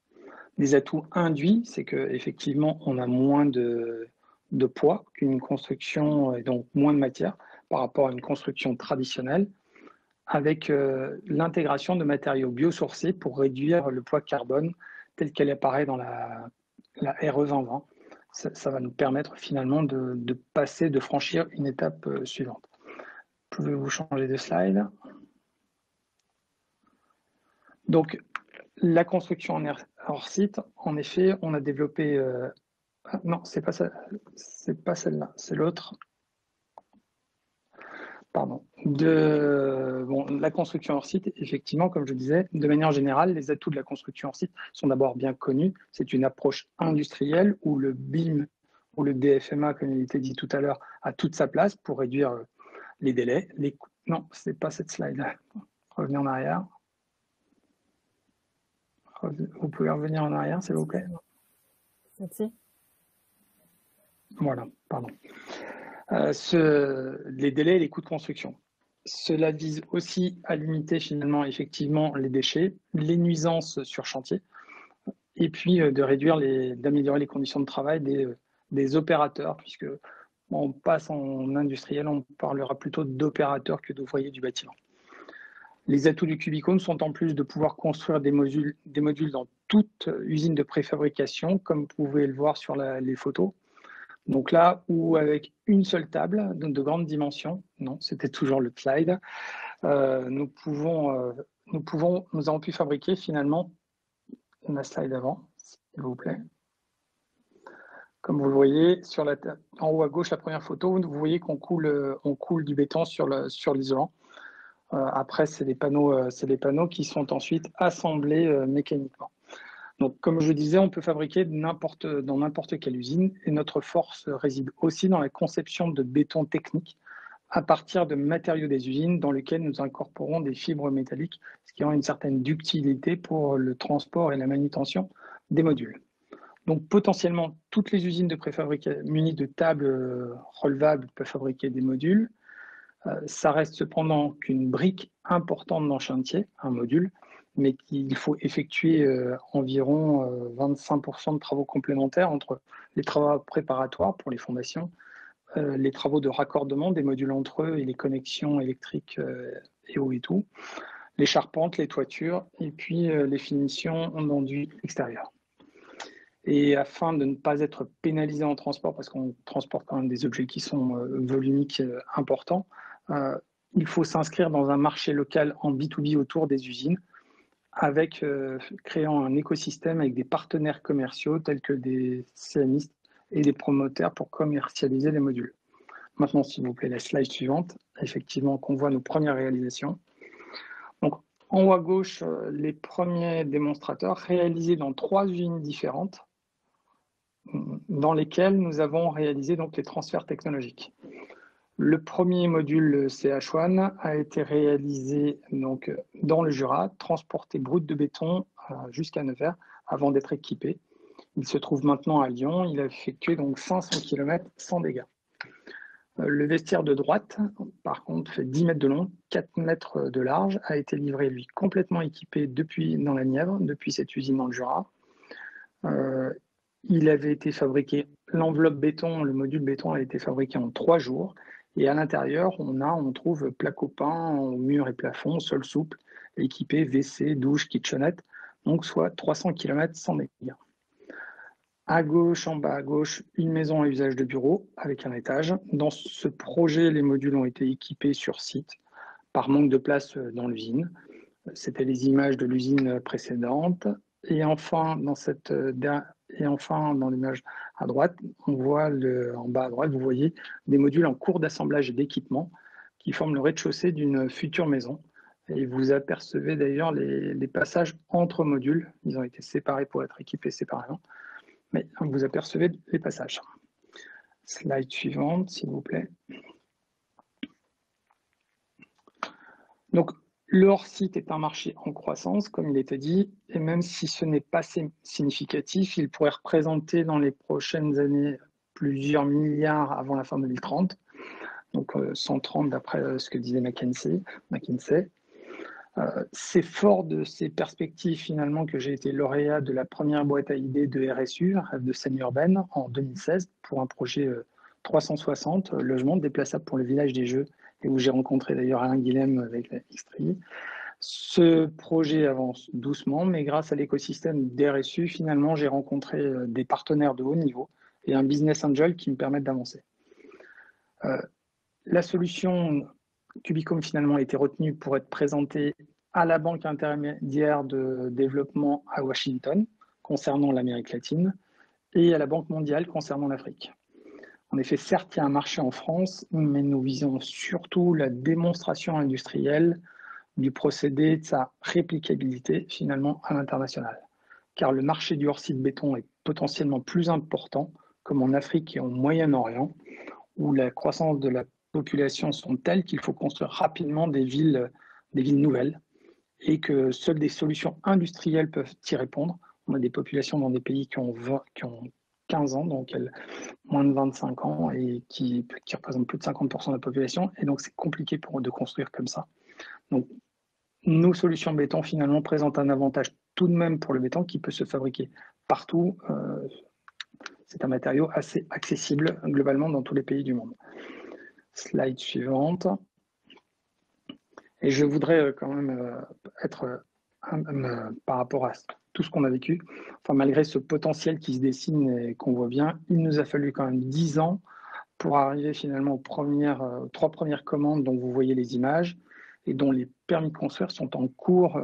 Les atouts induits, c'est qu'effectivement, on a moins de poids qu'une construction, et donc moins de matière par rapport à une construction traditionnelle, avec l'intégration de matériaux biosourcés pour réduire le poids carbone tel qu'elle apparaît dans la RE 2020. Ça va nous permettre finalement de passer, de franchir une étape suivante. Pouvez-vous changer de slide? Donc, la construction hors site, en effet, on a développé... non, c'est pas celle-là, c'est l'autre. Pardon. La construction hors site, effectivement, comme je disais, de manière générale, les atouts de la construction hors site sont d'abord bien connus. C'est une approche industrielle où le BIM ou le DFMA, comme il était dit tout à l'heure, a toute sa place pour réduire les délais. Non, ce n'est pas cette slide. Revenez en arrière. Vous pouvez revenir en arrière, s'il vous plaît. Merci. Voilà, pardon. Les délais et les coûts de construction. Cela vise aussi à limiter finalement effectivement les déchets, les nuisances sur chantier, et puis d'améliorer les conditions de travail des opérateurs, puisque on passe en industriel, on parlera plutôt d'opérateurs que d'ouvriers du bâtiment. Les atouts du Cubicom sont en plus de pouvoir construire des modules dans toute usine de préfabrication, comme vous pouvez le voir sur les photos. Donc là où avec une seule table de grande dimension, non, c'était toujours le slide, nous avons pu fabriquer finalement, la slide avant, s'il vous plaît. Comme vous le voyez, en haut à gauche, la première photo, vous voyez qu'on coule du béton sur l'isolant. Après, c'est les panneaux qui sont ensuite assemblés mécaniquement. Donc, comme je disais, on peut fabriquer dans n'importe quelle usine et notre force réside aussi dans la conception de béton technique à partir de matériaux des usines dans lesquels nous incorporons des fibres métalliques, ce qui ont une certaine ductilité pour le transport et la manutention des modules. Donc potentiellement, toutes les usines de préfabrication munies de tables relevables peuvent fabriquer des modules. Ça reste cependant qu'une brique importante dans le chantier, un module, mais qu'il faut effectuer environ 25% de travaux complémentaires entre les travaux préparatoires pour les fondations, les travaux de raccordement des modules entre eux et les connexions électriques et eau et tout, les charpentes, les toitures et puis les finitions en enduit extérieur. Et afin de ne pas être pénalisé en transport, parce qu'on transporte quand même des objets qui sont volumiques importants, il faut s'inscrire dans un marché local en B2B autour des usines, avec créant un écosystème avec des partenaires commerciaux tels que des CMistes et des promoteurs pour commercialiser les modules. Maintenant, s'il vous plaît, la slide suivante, effectivement, qu'on voit nos premières réalisations. Donc, en haut à gauche, les premiers démonstrateurs réalisés dans 3 usines différentes, dans lesquelles nous avons réalisé donc les transferts technologiques. Le premier module, le CH1, a été réalisé donc, dans le Jura, transporté brut de béton jusqu'à Nevers avant d'être équipé. Il se trouve maintenant à Lyon. Il a effectué donc 500 km sans dégâts. Le vestiaire de droite, par contre, fait 10 mètres de long, 4 mètres de large, a été livré, lui, complètement équipé dans la Nièvre, depuis cette usine dans le Jura. Il avait été fabriqué, l'enveloppe béton, le module béton a été fabriqué en 3 jours. Et à l'intérieur, on trouve placo peint, mur et plafond, sol souple, équipé WC, douche, kitchenette, donc soit 300 km sans dégâts. À gauche, en bas à gauche, une maison à usage de bureau avec un étage. Dans ce projet, les modules ont été équipés sur site par manque de place dans l'usine. C'était les images de l'usine précédente. Et enfin, dans l'image à droite, on voit en bas à droite, vous voyez des modules en cours d'assemblage et d'équipement qui forment le rez-de-chaussée d'une future maison. Et vous apercevez d'ailleurs les passages entre modules. Ils ont été séparés pour être équipés séparément. Mais vous apercevez les passages. Slide suivante, s'il vous plaît. Donc, le hors-site est un marché en croissance, comme il était dit, et même si ce n'est pas significatif, il pourrait représenter dans les prochaines années plusieurs milliards avant la fin 2030, donc 130 d'après ce que disait McKinsey. C'est fort de ces perspectives finalement que j'ai été lauréat de la première boîte à idées de RSU, Rêve de scène urbaine, en 2016, pour un projet 360, logement déplaçable pour le village des Jeux, et où j'ai rencontré d'ailleurs Alain Guilhem avec la Xtri. Ce projet avance doucement, mais grâce à l'écosystème d'RSU, finalement, j'ai rencontré des partenaires de haut niveau et un business angel qui me permettent d'avancer. La solution Cubicom finalement a été retenue pour être présentée à la banque intermédiaire de développement à Washington concernant l'Amérique latine et à la Banque mondiale concernant l'Afrique. En effet, certes, il y a un marché en France, mais nous visons surtout la démonstration industrielle du procédé, de sa réplicabilité finalement à l'international. Car le marché du hors-site béton est potentiellement plus important, comme en Afrique et au Moyen-Orient, où la croissance de la population sont telles qu'il faut construire rapidement des villes nouvelles et que seules des solutions industrielles peuvent y répondre. On a des populations dans des pays qui ont 15 ans, donc moins de 25 ans, et qui représentent plus de 50% de la population, et donc c'est compliqué de construire comme ça. Donc, nos solutions béton, finalement, présentent un avantage tout de même pour le béton qui peut se fabriquer partout. C'est un matériau assez accessible globalement dans tous les pays du monde. Slide suivante. Et je voudrais quand même être, par rapport à tout ce qu'on a vécu, enfin, malgré ce potentiel qui se dessine et qu'on voit bien, il nous a fallu quand même 10 ans pour arriver finalement aux 3 premières commandes dont vous voyez les images et dont les permis de construire sont en cours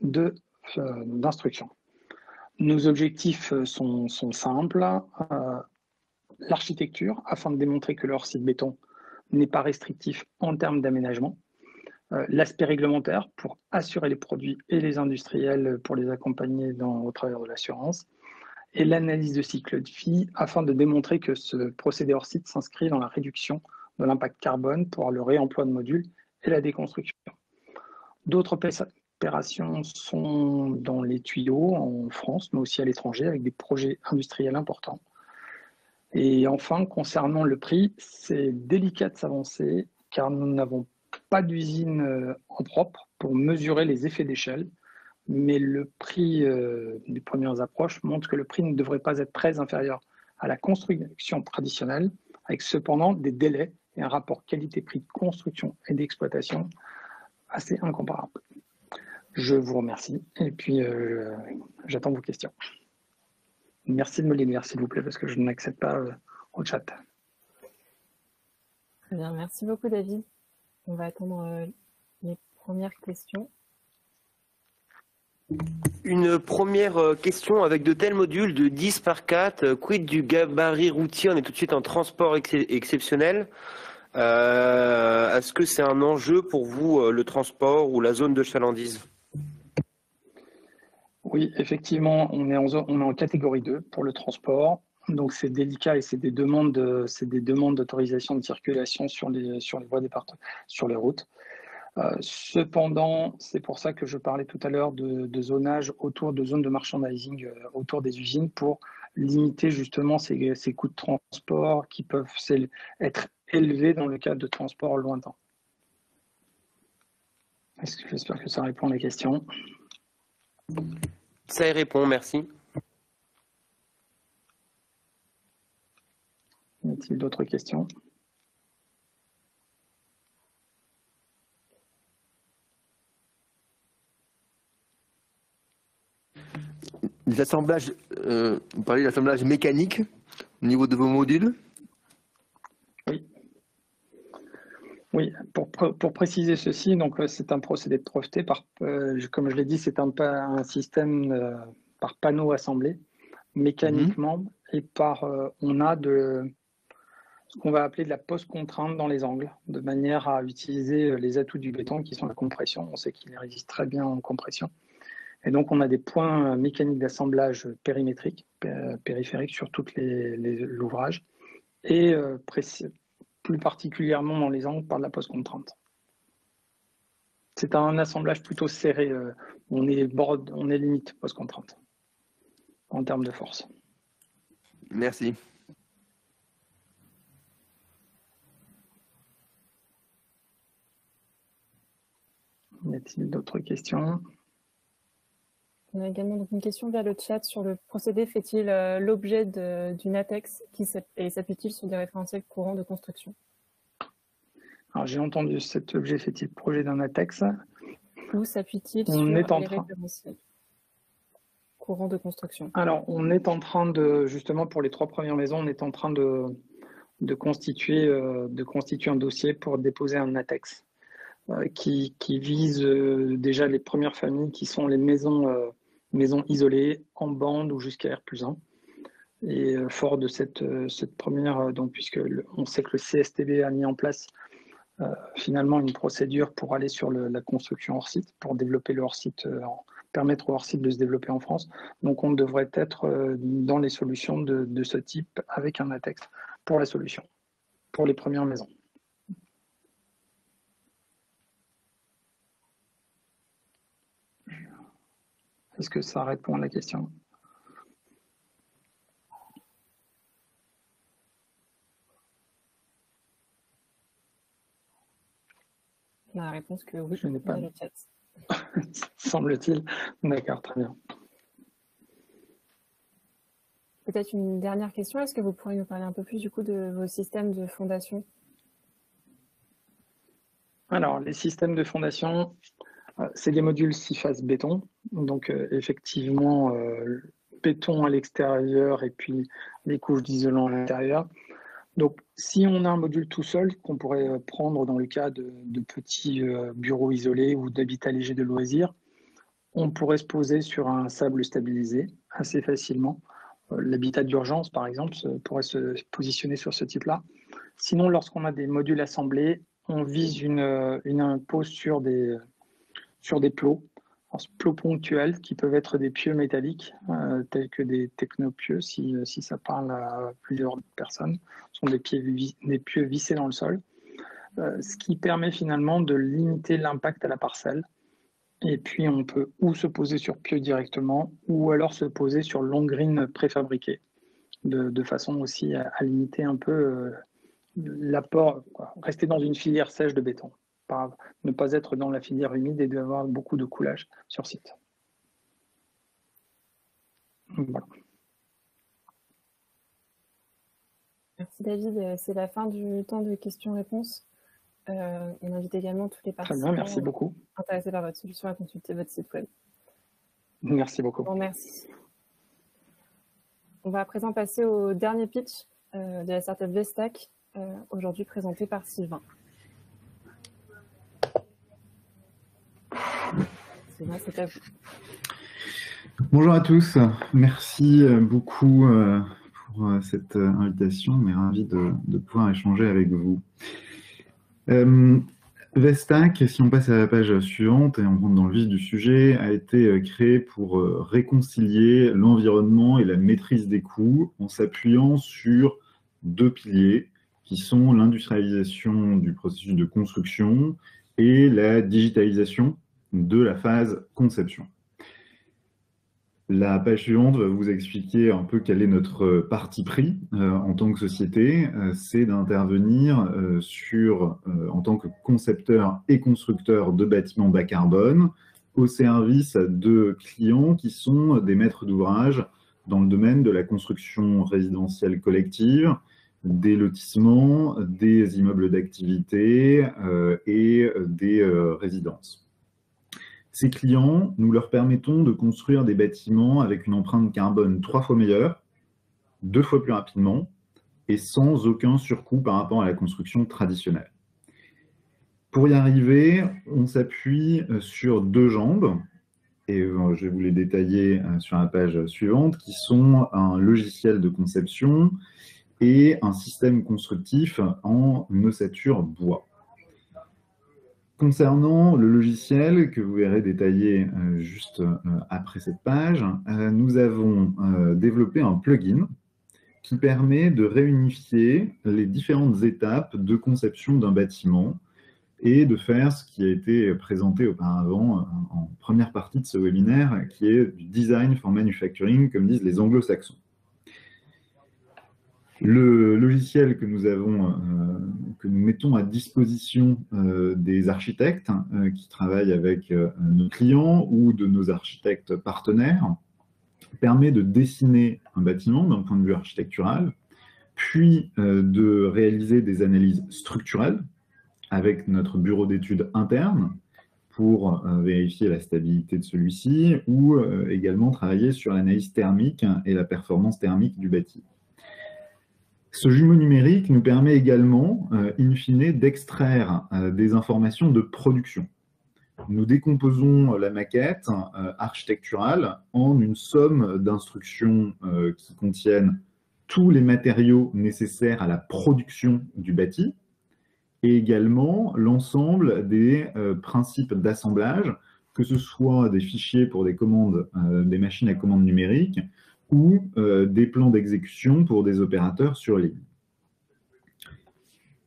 d'instruction. Nos objectifs sont simples. L'architecture, afin de démontrer que le hors-site béton n'est pas restrictif en termes d'aménagement. L'aspect réglementaire pour assurer les produits et les industriels pour les accompagner au travers de l'assurance. Et l'analyse de cycle de vie afin de démontrer que ce procédé hors-site s'inscrit dans la réduction de l'impact carbone pour le réemploi de modules et la déconstruction. D'autres opérations sont dans les tuyaux en France, mais aussi à l'étranger, avec des projets industriels importants. Et enfin, concernant le prix, c'est délicat de s'avancer car nous n'avons pas d'usine en propre pour mesurer les effets d'échelle, mais le prix des premières approches montre que le prix ne devrait pas être très inférieur à la construction traditionnelle, avec cependant des délais et un rapport qualité-prix de construction et d'exploitation assez incomparable. Je vous remercie et puis j'attends vos questions. Merci de me les lire, s'il vous plaît, parce que je n'accède pas au chat. Très bien, merci beaucoup, David. On va attendre les premières questions. Une première question: avec de tels modules de 10 par 4, quid du gabarit routier? On est tout de suite en transport exceptionnel. Est-ce que c'est un enjeu pour vous, le transport ou la zone de chalandise? Oui, effectivement, on est en catégorie 2 pour le transport. Donc c'est délicat et c'est des demandes d'autorisation de circulation sur les voies sur les routes. Cependant, c'est pour ça que je parlais tout à l'heure de zonage autour de zones de merchandising autour des usines pour limiter justement ces coûts de transport qui peuvent être élevés dans le cadre de transport lointain. J'espère que ça répond à la question. Ça y répond, merci. Y a-t-il d'autres questions? Les assemblages, vous parlez d'assemblage mécanique au niveau de vos modules? Oui. Oui, pour préciser ceci, donc c'est un procédé de breveté comme je l'ai dit, c'est un système par panneau assemblé mécaniquement et on a ce qu'on va appeler de la post-contrainte dans les angles, de manière à utiliser les atouts du béton qui sont la compression. On sait qu'il résiste très bien en compression. Et donc, on a des points mécaniques d'assemblage périmétriques, périphériques sur tout l'ouvrage, et plus particulièrement dans les angles par de la post-contrainte. C'est un assemblage plutôt serré, on est limite post-contrainte en termes de force. Merci. Y a-t-il d'autres questions? On a également donc une question via le chat sur le procédé. Fait-il l'objet d'une ATEX et s'appuie-t-il sur des référentiels courants de construction? Alors j'ai entendu cet objet fait-il projet d'un ATEX. Où s'appuie-t-il sur les référentiels courants de construction? Alors on est en train de, justement pour les 3 premières maisons, on est en train de constituer un dossier pour déposer un ATEX qui vise déjà les premières familles qui sont les maisons isolées en bande ou jusqu'à R+1. Et fort de cette première, donc puisque on sait que le CSTB a mis en place finalement une procédure pour aller sur la construction hors site, pour développer le hors site, permettre au hors site de se développer en France. Donc on devrait être dans les solutions de ce type avec un ATEX pour la solution, pour les premières maisons. Est-ce que ça répond à la question? La réponse que oui, je n'ai pas. Dans le chat. Semble-t-il. D'accord, très bien. Peut-être une dernière question. Est-ce que vous pourriez nous parler un peu plus du coup de vos systèmes de fondation? Alors, les systèmes de fondation, c'est des modules 6 phases béton. Donc, effectivement, béton à l'extérieur et puis les couches d'isolant à l'intérieur. Donc, si on a un module tout seul, qu'on pourrait prendre dans le cas de petits bureaux isolés ou d'habitat léger de loisirs, on pourrait se poser sur un sable stabilisé assez facilement. L'habitat d'urgence, par exemple, pourrait se positionner sur ce type-là. Sinon, lorsqu'on a des modules assemblés, on vise une pose sur des plots plots ponctuels qui peuvent être des pieux métalliques, tels que des technopieux, si ça parle à plusieurs personnes. Ce sont des pieux vissés dans le sol, ce qui permet finalement de limiter l'impact à la parcelle. Et puis, on peut ou se poser sur pieux directement, ou alors se poser sur long green préfabriqué, de façon aussi à limiter un peu l'apport, rester dans une filière sèche de béton, ne pas être dans la filière humide et d'avoir beaucoup de coulage sur site. Voilà. Merci David, c'est la fin du temps de questions-réponses. On invite également tous les participants Très bien, merci beaucoup. Intéressés par votre solution à consulter votre site web. Merci beaucoup. Bon, merci. On va à présent passer au dernier pitch de la startup Vestack, aujourd'hui présenté par Sylvain. Sylvain, c'est à vous. Bonjour à tous, merci beaucoup pour cette invitation. On est ravis de pouvoir échanger avec vous. Vestack, si on passe à la page suivante et on rentre dans le vif du sujet, a été créé pour réconcilier l'environnement et la maîtrise des coûts en s'appuyant sur deux piliers qui sont l'industrialisation du processus de construction et la digitalisation de la phase conception. La page suivante va vous expliquer un peu quel est notre parti pris en tant que société. C'est d'intervenir en tant que concepteur et constructeur de bâtiments bas carbone au service de clients qui sont des maîtres d'ouvrage dans le domaine de la construction résidentielle collective, des lotissements, des immeubles d'activité et des résidences. Ces clients, nous leur permettons de construire des bâtiments avec une empreinte carbone 3 fois meilleure, 2 fois plus rapidement et sans aucun surcoût par rapport à la construction traditionnelle. Pour y arriver, on s'appuie sur deux jambes, et je vais vous les détailler sur la page suivante, qui sont un logiciel de conception et un système constructif en ossature bois. Concernant le logiciel, que vous verrez détaillé juste après cette page, nous avons développé un plugin qui permet de réunifier les différentes étapes de conception d'un bâtiment et de faire ce qui a été présenté auparavant en première partie de ce webinaire, qui est du design for manufacturing, comme disent les anglo-saxons. Le logiciel que nous mettons à disposition des architectes qui travaillent avec nos clients ou de nos architectes partenaires permet de dessiner un bâtiment d'un point de vue architectural, puis de réaliser des analyses structurelles avec notre bureau d'études interne pour vérifier la stabilité de celui-ci ou également travailler sur l'analyse thermique et la performance thermique du bâti. Ce jumeau numérique nous permet également, in fine, d'extraire des informations de production. Nous décomposons la maquette architecturale en une somme d'instructions qui contiennent tous les matériaux nécessaires à la production du bâti et également l'ensemble des principes d'assemblage, que ce soit des fichiers pour des commandes, des machines à commande numérique, ou des plans d'exécution pour des opérateurs sur ligne.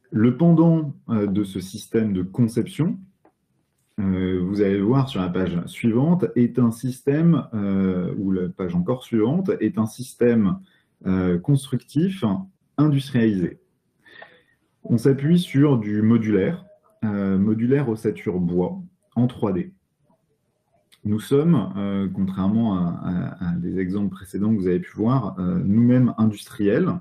Le pendant de ce système de conception, vous allez le voir sur la page suivante, est un système, ou la page encore suivante, est un système constructif industrialisé. On s'appuie sur du modulaire, modulaire ossature bois, en 3D. Nous sommes, contrairement à des exemples précédents que vous avez pu voir, nous-mêmes industriels.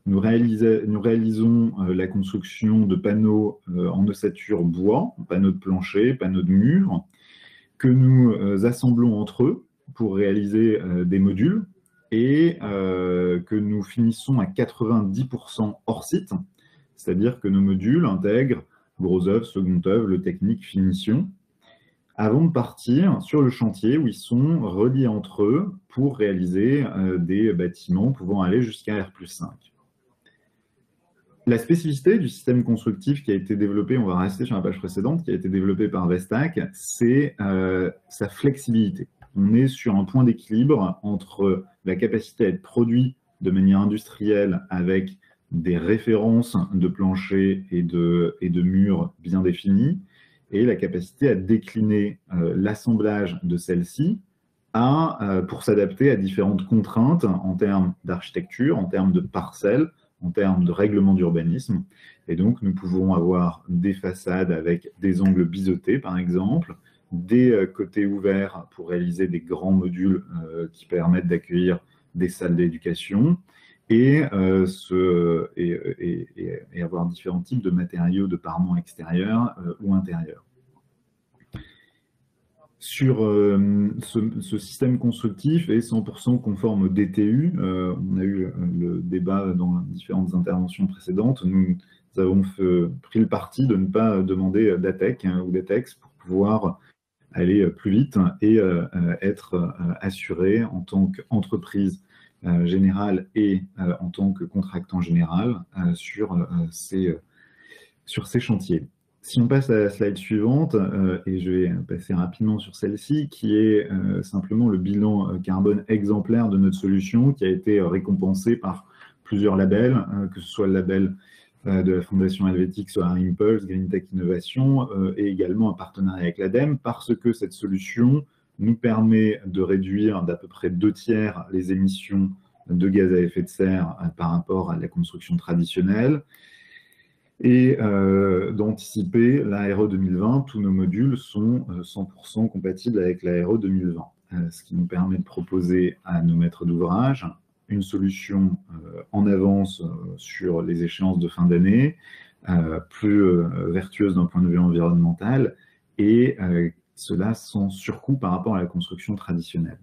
Nous réalisons la construction de panneaux en ossature bois, panneaux de plancher, panneaux de mur, que nous assemblons entre eux pour réaliser des modules et que nous finissons à 90% hors site, c'est-à-dire que nos modules intègrent gros œuvre, second œuvre, le technique, finition, avant de partir sur le chantier où ils sont reliés entre eux pour réaliser des bâtiments pouvant aller jusqu'à R+5. La spécificité du système constructif qui a été développé, on va rester sur la page précédente, qui a été développé par Vestac, c'est sa flexibilité. On est sur un point d'équilibre entre la capacité à être produit de manière industrielle avec des références de plancher et de murs bien définis, et la capacité à décliner l'assemblage de celles-ci pour s'adapter à différentes contraintes en termes d'architecture, en termes de parcelles, en termes de règlement d'urbanisme. Et donc, nous pouvons avoir des façades avec des angles biseautés, par exemple, des côtés ouverts pour réaliser des grands modules qui permettent d'accueillir des salles d'éducation et avoir différents types de matériaux de parement extérieur ou intérieur. Sur ce système constructif est 100% conforme au DTU. On a eu le débat dans différentes interventions précédentes. Nous avons pris le parti de ne pas demander d'ATEC ou d'ATEX pour pouvoir aller plus vite et être assuré en tant qu'entreprise générale et en tant que contractant général sur ces chantiers. Si on passe à la slide suivante, et je vais passer rapidement sur celle-ci, qui est simplement le bilan carbone exemplaire de notre solution, qui a été récompensé par plusieurs labels, que ce soit le label de la Fondation Helvétique Solar Impulse, Green Tech Innovation, et également un partenariat avec l'ADEME, parce que cette solution nous permet de réduire d'à peu près 2/3 les émissions de gaz à effet de serre par rapport à la construction traditionnelle, et d'anticiper l'ARE 2020. Tous nos modules sont 100% compatibles avec l'ARE 2020, ce qui nous permet de proposer à nos maîtres d'ouvrage une solution en avance sur les échéances de fin d'année, plus vertueuse d'un point de vue environnemental, et cela sans surcoût par rapport à la construction traditionnelle.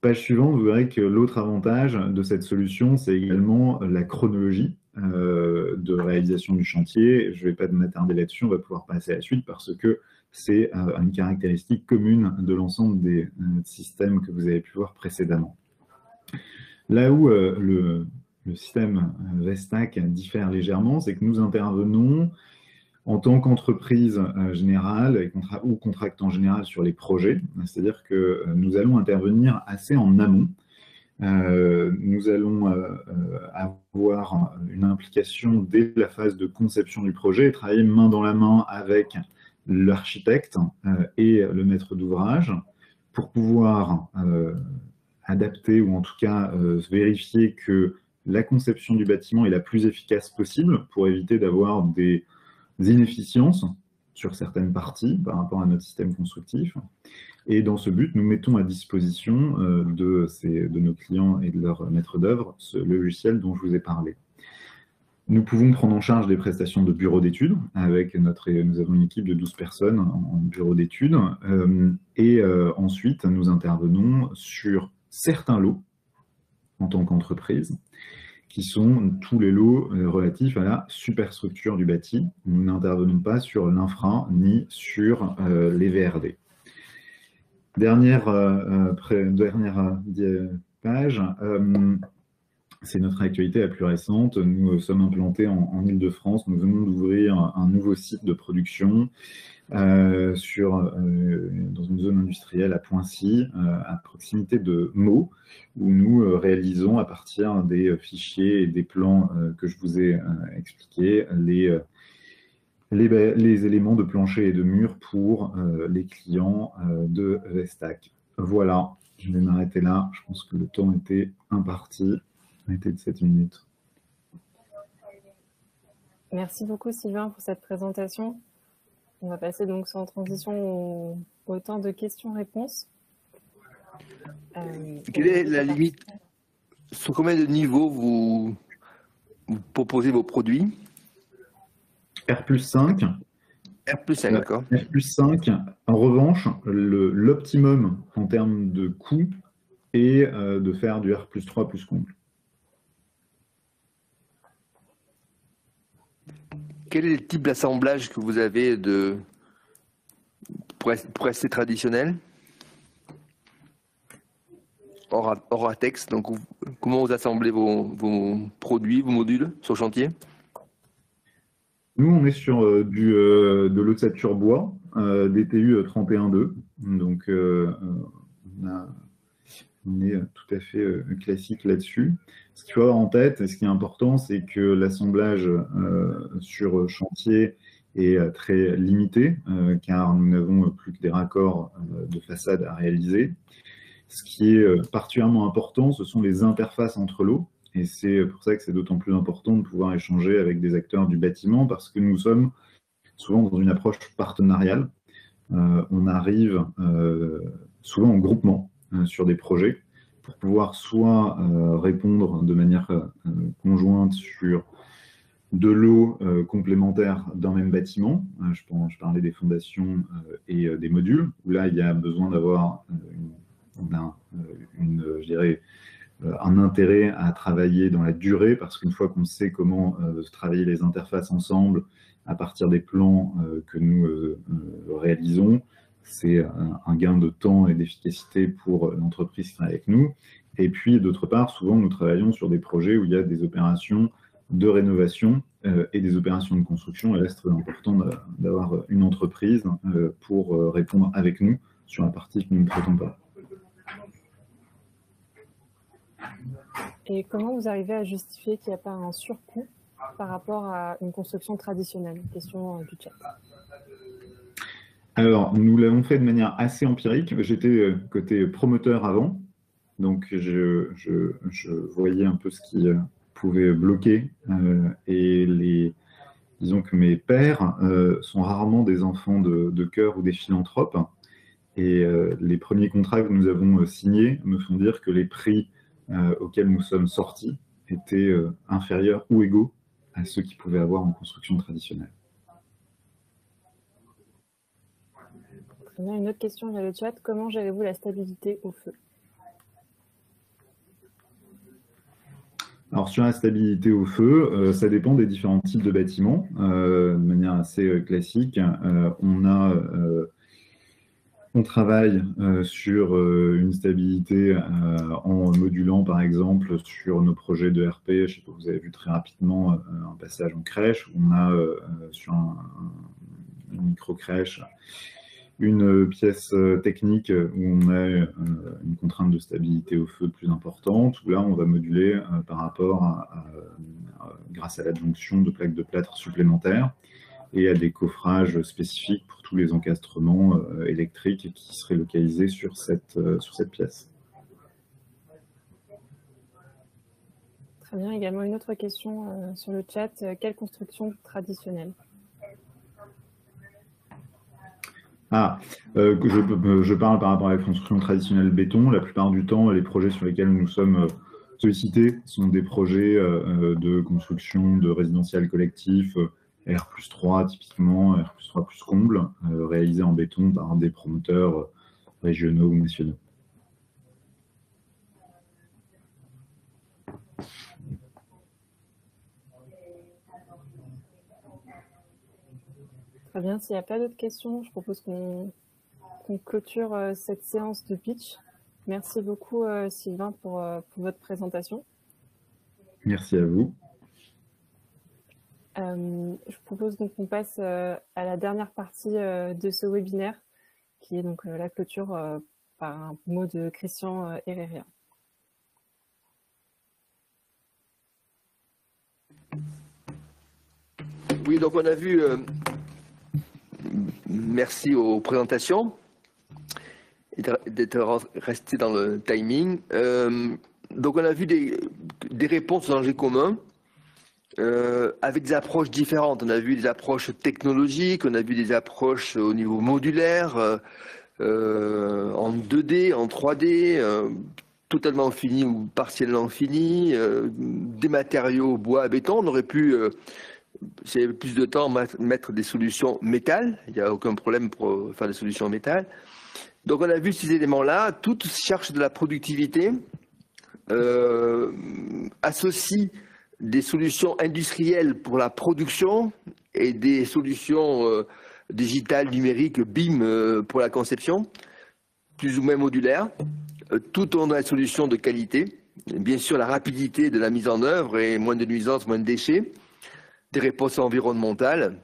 Page suivante, vous verrez que l'autre avantage de cette solution, c'est également la chronologie de réalisation du chantier. Je ne vais pas m'attarder là-dessus, on va pouvoir passer à la suite parce que c'est une caractéristique commune de l'ensemble des systèmes que vous avez pu voir précédemment. Là où le système Vestac diffère légèrement, c'est que nous intervenons en tant qu'entreprise générale ou contractant général sur les projets, c'est-à-dire que nous allons intervenir assez en amont. Nous allons avoir une implication dès la phase de conception du projet et travailler main dans la main avec l'architecte et le maître d'ouvrage pour pouvoir adapter ou en tout cas vérifier que la conception du bâtiment est la plus efficace possible pour éviter d'avoir des inefficiences sur certaines parties par rapport à notre système constructif. Et dans ce but, nous mettons à disposition de nos clients et de leurs maîtres d'œuvre le logiciel dont je vous ai parlé. Nous pouvons prendre en charge des prestations de bureau d'études. Nous avons une équipe de 12 personnes en bureau d'études. Ensuite, nous intervenons sur certains lots en tant qu'entreprise, qui sont tous les lots relatifs à la superstructure du bâti. Nous n'intervenons pas sur l'infra ni sur les VRD. Dernière page, c'est notre actualité la plus récente. Nous sommes implantés en Île-de-France. Nous venons d'ouvrir un nouveau site de production dans une zone industrielle à Poincy, à proximité de Meaux, où nous réalisons à partir des fichiers et des plans que je vous ai expliqués les éléments de plancher et de mur pour les clients de Vestac. Voilà, je vais m'arrêter là. Je pense que le temps était imparti. Il était de 7 minutes. Merci beaucoup Sylvain pour cette présentation. On va passer donc sans transition au temps de questions-réponses. Quelle est la limite? Sur combien de niveaux vous proposez vos produits? R+5. R+5, d'accord. R+5, en revanche, l'optimum en termes de coût est de faire du R+3 plus comble. Quel est le type d'assemblage que vous avez pour rester traditionnel? hors ATEX, donc comment vous assemblez vos produits, vos modules sur chantier? Nous, on est sur de l'ossature bois, DTU 31.2. Donc, on est tout à fait classique là-dessus. Ce qu'il faut avoir en tête, et ce qui est important, c'est que l'assemblage sur chantier est très limité, car nous n'avons plus que des raccords de façade à réaliser. Ce qui est particulièrement important, ce sont les interfaces entre lots. Et c'est pour ça que c'est d'autant plus important de pouvoir échanger avec des acteurs du bâtiment, parce que nous sommes souvent dans une approche partenariale. On arrive souvent en groupement sur des projets pour pouvoir soit répondre de manière conjointe sur de lots complémentaires d'un même bâtiment. Je parlais des fondations et des modules, où là, il y a besoin d'avoir je dirais, un intérêt à travailler dans la durée, parce qu'une fois qu'on sait comment travailler les interfaces ensemble à partir des plans que nous réalisons, c'est un gain de temps et d'efficacité pour l'entreprise qui travaille avec nous. Et puis, d'autre part, souvent, nous travaillons sur des projets où il y a des opérations de rénovation et des opérations de construction. Et là, c'est très important d'avoir une entreprise pour répondre avec nous sur la partie que nous ne traitons pas. Et comment vous arrivez à justifier qu'il n'y a pas un surcoût par rapport à une construction traditionnelle? Question du chat. Alors, nous l'avons fait de manière assez empirique. J'étais côté promoteur avant, donc je voyais un peu ce qui pouvait bloquer. Et disons que mes pairs sont rarement des enfants de cœur ou des philanthropes. Et les premiers contrats que nous avons signés me font dire que les prix auxquels nous sommes sortis étaient inférieurs ou égaux à ceux qu'ils pouvaient avoir en construction traditionnelle. Très bien, une autre question via le chat. Comment gérez-vous la stabilité au feu? Alors sur la stabilité au feu, ça dépend des différents types de bâtiments. De manière assez classique, on travaille sur une stabilité en modulant, par exemple, sur nos projets de RP. Je sais pas, vous avez vu très rapidement un passage en crèche. On a sur une micro-crèche une pièce technique où on a une contrainte de stabilité au feu plus importante, où là, on va moduler par rapport grâce à l'adjonction de plaques de plâtre supplémentaires et à des coffrages spécifiques pour tous les encastrements électriques qui seraient localisés sur cette pièce. Très bien. Également une autre question sur le chat. Quelle construction traditionnelle? Je parle par rapport à la construction traditionnelle béton. La plupart du temps, les projets sur lesquels nous sommes sollicités sont des projets de construction de résidentiel collectif, R+3 typiquement, R+3 plus comble, réalisés en béton par des promoteurs régionaux ou nationaux. Très bien, s'il n'y a pas d'autres questions, je propose qu'on clôture cette séance de pitch. Merci beaucoup Sylvain pour votre présentation. Merci à vous. Je propose donc qu'on passe à la dernière partie de ce webinaire, qui est donc la clôture par un mot de Christian Herrera. Oui, donc on a vu, merci aux présentations, d'être resté dans le timing. Donc on a vu des réponses aux enjeux communs. Avec des approches différentes. On a vu des approches technologiques, on a vu des approches au niveau modulaire, en 2D, en 3D, totalement fini ou partiellement fini, des matériaux bois, béton. On aurait pu, s'il y avait plus de temps, mettre des solutions métal. Il n'y a aucun problème pour faire des solutions métal. Donc on a vu ces éléments-là. Toutes cherchent de la productivité, associent des solutions industrielles pour la production et des solutions digitales, numériques, BIM pour la conception, plus ou moins modulaires, tout en la solution de qualité. Bien sûr, la rapidité de la mise en œuvre et moins de nuisances, moins de déchets. des réponses environnementales.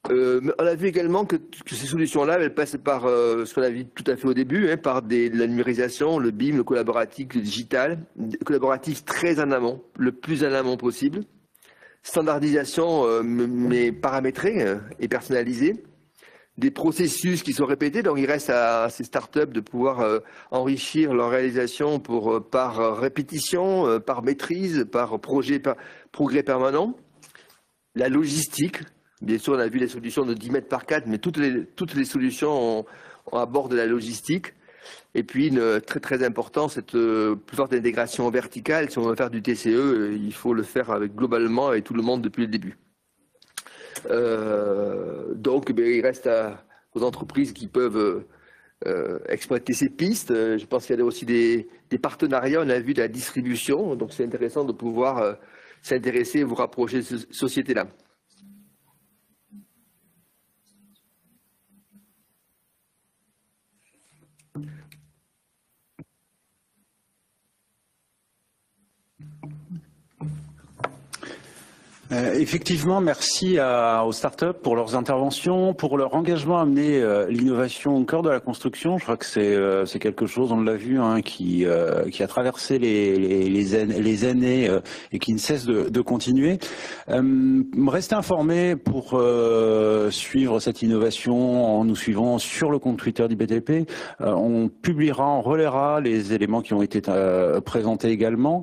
On a vu également que ces solutions-là, elles passent par ce qu'on a vu tout à fait au début, hein, par la numérisation, le BIM, le collaboratif, le digital, collaboratif très en amont, le plus en amont possible, standardisation mais paramétrée et personnalisée, des processus qui sont répétés, donc il reste à ces startups de pouvoir enrichir leur réalisation par répétition, par maîtrise, par projet, par progrès permanent, la logistique. Bien sûr, on a vu les solutions de 10 mètres par 4, mais toutes les solutions ont à bord de la logistique. Et puis, très très important, cette plus forte intégration verticale. Si on veut faire du TCE, il faut le faire globalement avec tout le monde depuis le début. Donc, il reste aux entreprises qui peuvent exploiter ces pistes. Je pense qu'il y a aussi des partenariats. On a vu de la distribution. Donc, c'est intéressant de pouvoir s'intéresser et vous rapprocher de cette société-là. Effectivement, merci aux startups pour leurs interventions, pour leur engagement à amener l'innovation au cœur de la construction. Je crois que c'est quelque chose, on l'a vu, hein, qui a traversé les années et qui ne cesse de continuer. Restez informés pour suivre cette innovation en nous suivant sur le compte Twitter d'IBTP. On publiera, on relaiera les éléments qui ont été présentés également.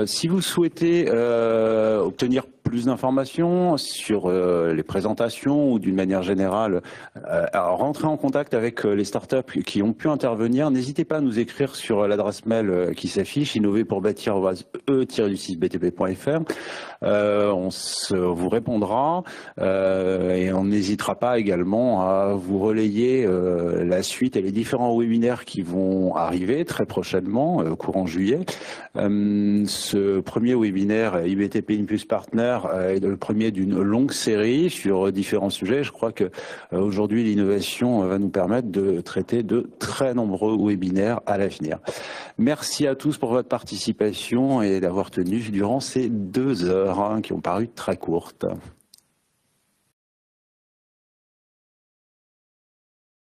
Si vous souhaitez obtenir plus d'informations sur les présentations ou d'une manière générale, rentrer en contact avec les startups qui ont pu intervenir. N'hésitez pas à nous écrire sur l'adresse mail qui s'affiche, innover-pour-bâtir@e-6btp.fr. On vous répondra et on n'hésitera pas également à vous relayer la suite et les différents webinaires qui vont arriver très prochainement, courant juillet. Ce premier webinaire IBTP Impulse Partner est le premier d'une longue série sur différents sujets. Je crois que aujourd'hui l'innovation va nous permettre de traiter de très nombreux webinaires à l'avenir. Merci à tous pour votre participation et d'avoir tenu durant ces 2 heures qui ont paru très courtes.